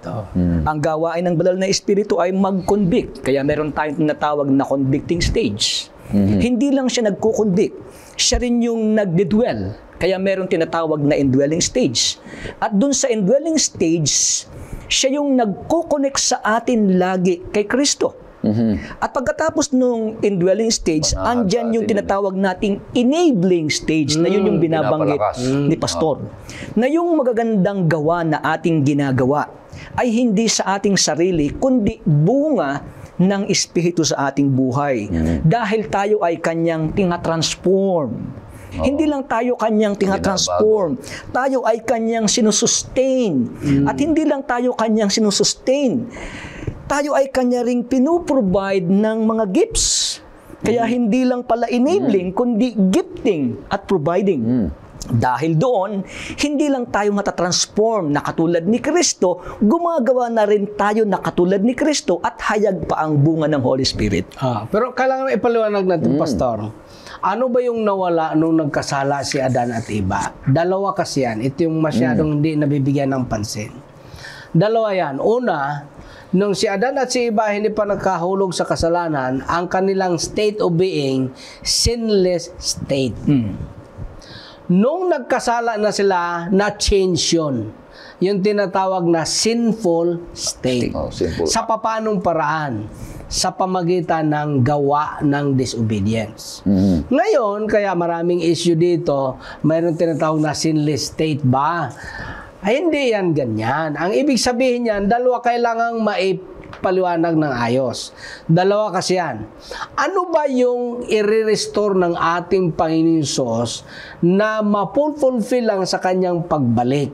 Speaker 2: Ang gawain ng banal na espiritu ay mag-convict. Kaya meron tayong tinatawag na convicting stage. Hindi lang siya nagko-convict. Siya rin yung nagdidwell. Kaya meron tinatawag na indwelling stage. At dun sa indwelling stage, siya yung nagko-connect sa atin lagi kay Kristo. At pagkatapos nung indwelling stage, andyan yung tinatawag nating enabling stage na yun yung binabanggit ni Pastor. Na yung magagandang gawa na ating ginagawa ay hindi sa ating sarili, kundi bunga ng Espiritu sa ating buhay. Dahil tayo ay kanyang tingatransform. Hindi lang tayo kanyang tingatransform. Tayo ay kanyang sinusustain. At hindi lang tayo kanyang sinusustain. Tayo ay kanya ring pinuprovide ng mga gifts. Kaya hindi lang pala enabling, kundi gifting at providing. Dahil doon, hindi lang tayo matatransform na katulad ni Kristo, gumagawa na rin tayo na katulad ni Kristo at hayag pa ang bunga ng Holy Spirit.
Speaker 3: Pero kailangan ipaliwanag natin, Pastor. Ano ba yung nawala nung nagkasala si Adan at Eva? Dalawa kasi yan. Ito yung masyadong hindi nabibigyan ng pansin. Dalawa yan. Una, nung si Adan at si Eva hindi pa nagkahulog sa kasalanan, ang kanilang state of being, sinless state. Nung nagkasala na sila, na-change yun. Yung tinatawag na sinful state.
Speaker 1: Sinful.
Speaker 3: Sa papanong paraan? Sa pamagitan ng gawa ng disobedience. Ngayon, kaya maraming issue dito, mayroon tinatawag na sinless state ba? Ay, hindi yan ganyan. Ang ibig sabihin yan, dalawa kailangang paliwanag ng ayos. Dalawa kasi yan. Ano ba yung i-restore ng ating Panginoon Sos na ma-fulfill lang sa kanyang pagbalik?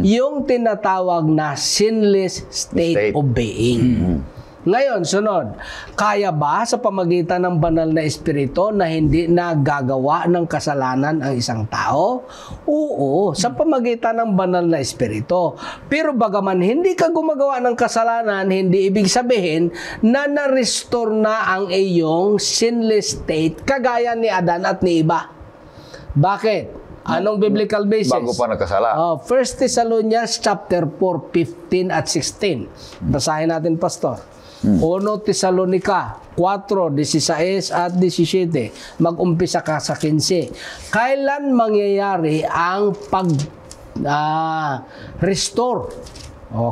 Speaker 3: Yung tinatawag na sinless state of being. Ngayon, sunod. Kaya ba sa pamagitan ng banal na espiritu na hindi nagagawa ng kasalanan ang isang tao? Oo, sa pamagitan ng banal na espiritu. Pero bagaman hindi ka gumagawa ng kasalanan, hindi ibig sabihin na na-restore na ang iyong sinless state kagaya ni Adan at ni Eva. Bakit? Anong biblical basis?
Speaker 1: Bago pa nagkasala.
Speaker 3: 1 Thessalonians chapter 4, 15 at 16. Basahin natin, Pastor. 1 Tesalonica 4, 16 at 17. Mag-umpisa ka sa 15. Kailan mangyayari ang pag-restore?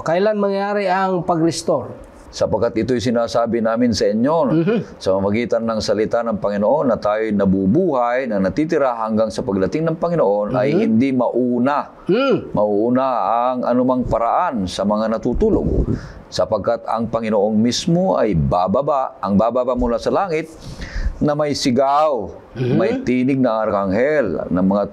Speaker 3: Kailan mangyayari ang pag-restore?
Speaker 1: sapagkat ito'y sinasabi namin sa inyo sa magitan ng salita ng Panginoon na tayo nabubuhay, na natitira hanggang sa pagdating ng Panginoon ay hindi mauuna ang anumang paraan sa mga natutulog, sapagkat ang Panginoong mismo ay bababa mula sa langit na may sigaw, may tinig ng arkanghel, ng mga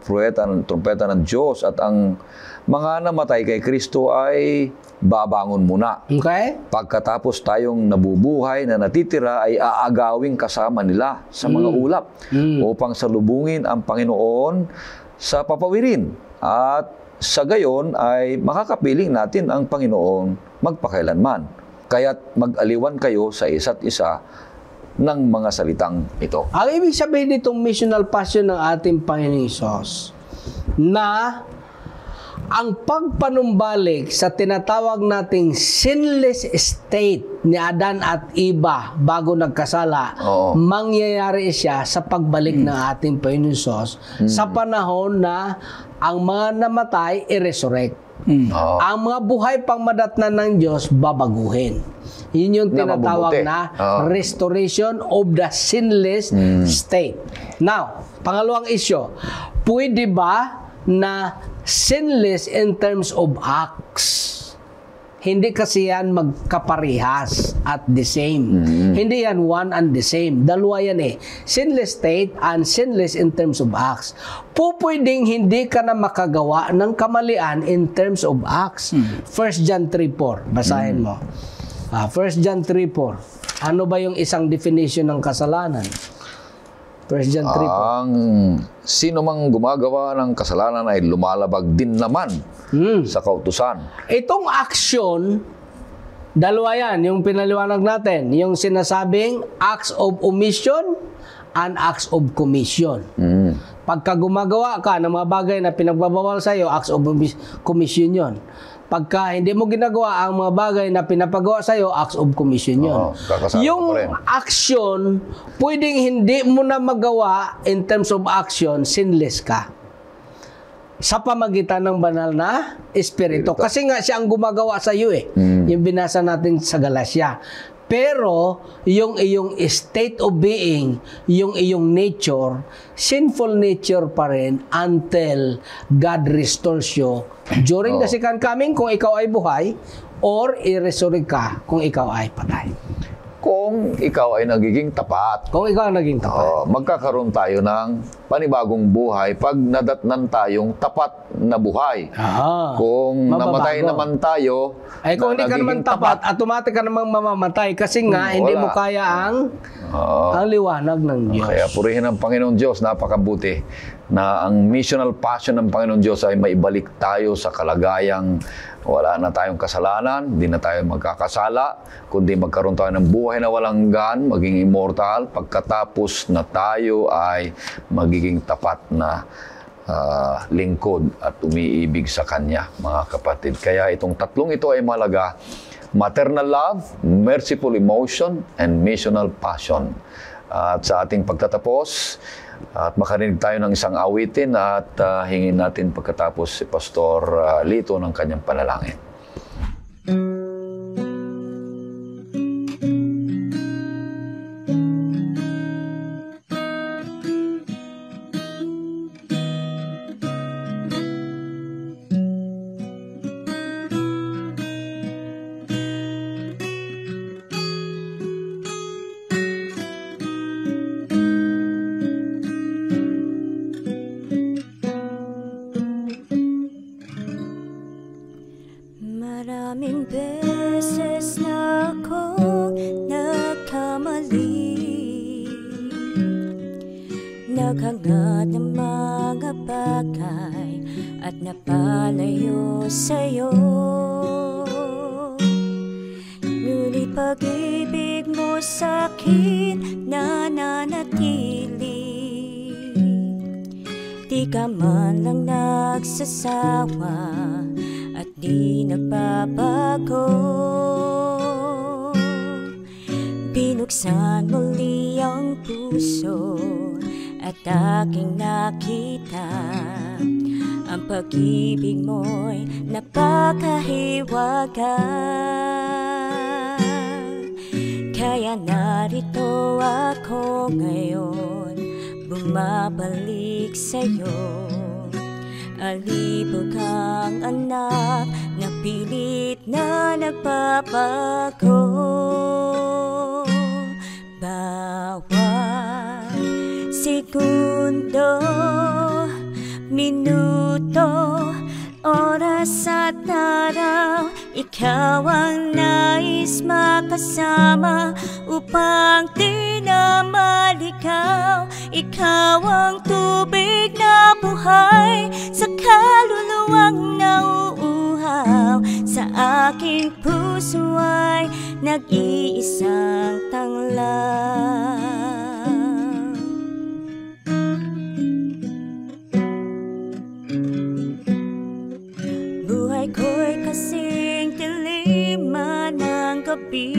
Speaker 1: trumpeta ng Diyos, at ang mga namatay kay Kristo ay babangon muna.
Speaker 3: Okay?
Speaker 1: Pagkatapos tayong nabubuhay na natitira ay aagawing kasama nila sa mga ulap upang salubungin ang Panginoon sa papawirin. At sa gayon ay makakapiling natin ang Panginoon magpakailanman. Kaya't mag-aliwan kayo sa isa't isa ng mga salitang ito.
Speaker 3: Ang ibig sabihin nitong missional passion ng ating Panginoong Hesus na ang pagpanumbalik sa tinatawag nating sinless state ni Adan at Eva bago nagkasala, mangyayari siya sa pagbalik ng ating Panginoong Hesus sa panahon na ang mga namatay i-resurrect. Ang mga buhay pang madatnan ng Diyos babaguhin. Yun yung tinatawag na restoration of the sinless state. Now, pangalawang issue, pwede ba na sinless in terms of acts? Hindi kasi yan magkaparehas at the same. Hindi yan one and the same. Dalawa yan eh. Sinless state and sinless in terms of acts. Pupwedeng hindi ka na makagawa ng kamalian in terms of acts. 1 John 3:4. Basahin mo. 1 John 3:4. Ano ba yung isang definition ng kasalanan? 1 John 3:4.
Speaker 1: Ang sino mang gumagawa ng kasalanan ay lumalabag din naman sa kautusan.
Speaker 3: Itong aksyon, dalawa yan, yung pinaliwanag natin. Yung sinasabing acts of omission and acts of commission. Pagka gumagawa ka ng mga bagay na pinagbabawal sa iyo, acts of commission yun. Pagka hindi mo ginagawa ang mga bagay na pinapagawa sa iyo, acts of commission yun. Yung action, pwedeng hindi mo na magawa in terms of action, sinless ka. Sa pamagitan ng banal na Espiritu. Kasi nga siya ang gumagawa sa iyo eh. Yung binasa natin sa Galatia. Pero, yung iyong state of being, yung iyong nature, sinful nature pa rin until God restores you during the second coming kung ikaw ay buhay, or i-resurrect ka kung ikaw ay patay.
Speaker 1: Kung ikaw ay nagiging tapat.
Speaker 3: Kung ikaw ay naging tapat.
Speaker 1: Magkakaroon tayo ng panibagong buhay pag nadatnan tayong tapat na buhay. Kung namatay naman tayo,
Speaker 3: ay kung hindi ka naman tapat, automatic ka namang mamamatay kasi nga hindi mo kaya ang liwanag ng Diyos.
Speaker 1: Kaya purihin ang Panginoon Diyos, napakabuti na ang missional passion ng Panginoon Diyos ay maibalik tayo sa kalagayang wala na tayong kasalanan, hindi na tayo magkakasala, kundi magkaroon tayo ng buhay na walang hanggan, maging immortal, pagkatapos na tayo ay magiging tapat na lingkod at umiibig sa Kanya, mga kapatid. Kaya itong tatlong ito ay mahalaga: maternal love, merciful emotion, and missional passion. At sa ating pagtatapos, at makarinig tayo ng isang awitin at hingin natin pagkatapos si Pastor Lito ng kanyang panalangin.
Speaker 5: Maraming beses na akong nagkamali, naghangad ng mga bagay at napalayo sa'yo. Ngunit pag-ibig mo sa'kin nananatili, di ka man lang nagsasawa at di nagbabago. Binuksan muli ang puso at aking nakita ang pag-ibig mo'y napakahiwaga. Kaya narito ako ngayon, bumabalik sa'yo. Alibog ang anak na pilit na nagbabago. Bawat segundo, minuto, oras at araw, ikaw ang nais makasama upang di na maligaw. Ikaw ang tubig na buhay sa kaluluwang nauuhaw. Sa aking puso ay nag-iisang tanglaw. Buhay ko'y kasing diliman ng gabi.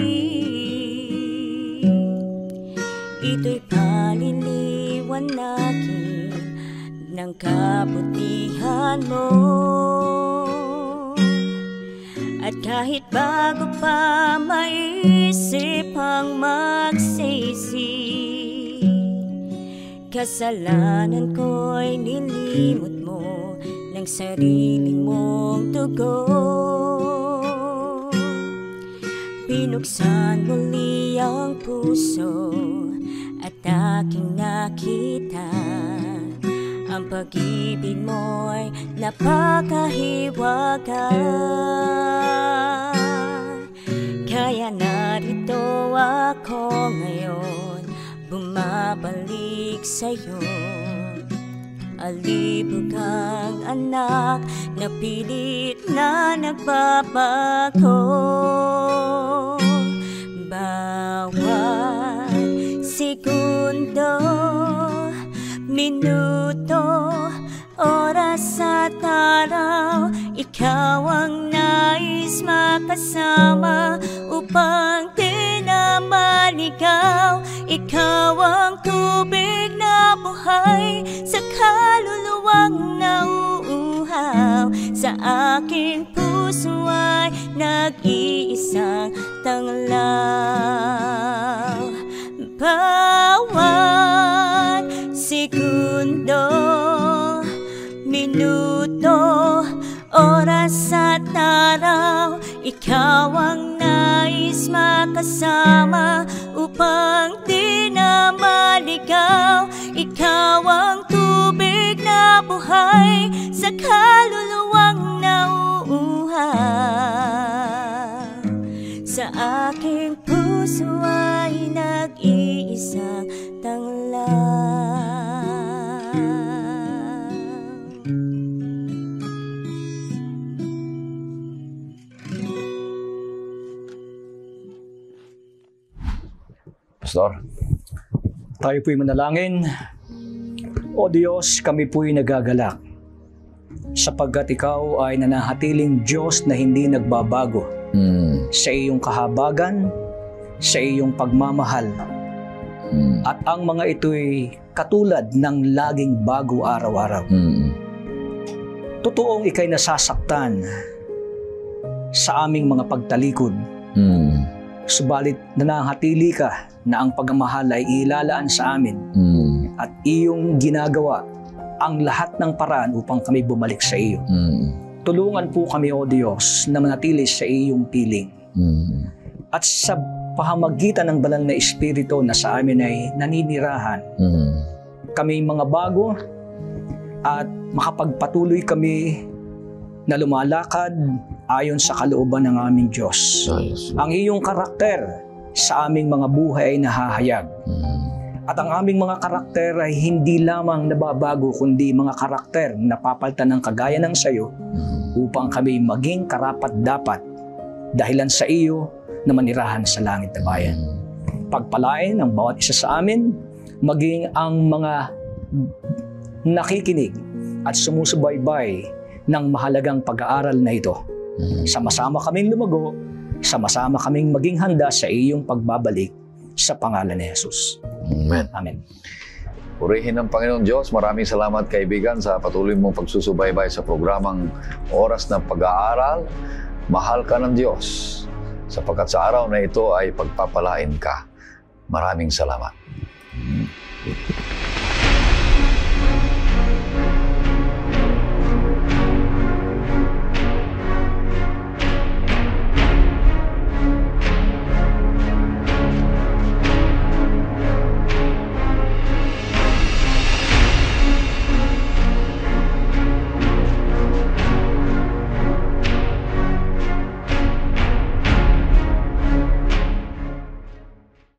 Speaker 5: Ito'y paliliwanagin ng kabutihan mo. At kahit bago pa maisip ang magsisi, kasalanan ko'y nilimot mo ng sarili mong dugo. Pinuksan muli ang puso at aking nakita ang pag-ibig mo'y napakahiwaga. Kaya narito ako ngayon, bumabalik sa'yo. Alibog ang anak na pilit na nagbabago. Bawat segundo, minuto, oras at araw, ikaw ang nais makasama upang di na maligaw. Ikaw ang tubig na buhay sa kaluluwang nauuhaw. Sa aking puso ay nag-iisang tanglaw. Bawat segundo, minuto, oras at araw, ikaw ang nais makasama upang di na maligaw. Ikaw ang tubig na buhay sa kaluluwang nauuhaw. Sa aking puso ay nag-iisang tanglaw.
Speaker 1: Pastor?
Speaker 2: Tayo po'y manalangin. O Diyos, kami po'y nagagalak sapagkat Ikaw ay nanahatiling Diyos na hindi nagbabago sa iyong kahabagan, sa iyong pagmamahal. At ang mga ito'y katulad ng laging bago araw-araw. Totoong ika'y nasasaktan sa aming mga pagtalikod. Subalit nananatili ka na ang pagmamahal ay ilalaan sa amin at iyong ginagawa ang lahat ng paraan upang kami bumalik sa iyo. Tulungan po kami, O Diyos, na manatili sa iyong piling. At sa pahamagitan ng banal na Espiritu na sa amin ay naninirahan, kami mga bago at makapagpatuloy kami na lumalakad ayon sa kalooban ng aming Diyos. Ang iyong karakter sa aming mga buhay ay nahahayag. At ang aming mga karakter ay hindi lamang nababago, kundi mga karakter na napapalitan ng kagaya ng sayo upang kami maging karapat-dapat dahilan sa iyo na manirahan sa langit na bayan. Pagpalain ang bawat isa sa amin, maging ang mga nakikinig at sumusubaybay ng mahalagang pag-aaral na ito. Sama-sama kaming lumago, sama-sama kaming maging handa sa iyong pagbabalik sa pangalan ni Jesus.
Speaker 1: Amen.
Speaker 2: Amen.
Speaker 1: Purihin ng Panginoon Diyos. Maraming salamat, kaibigan, sa patuloy mong pagsusubaybay sa programang Oras ng Pag-aaral. Mahal ka ng Diyos. sapagkat sa araw na ito ay pagpapalain ka. Maraming salamat.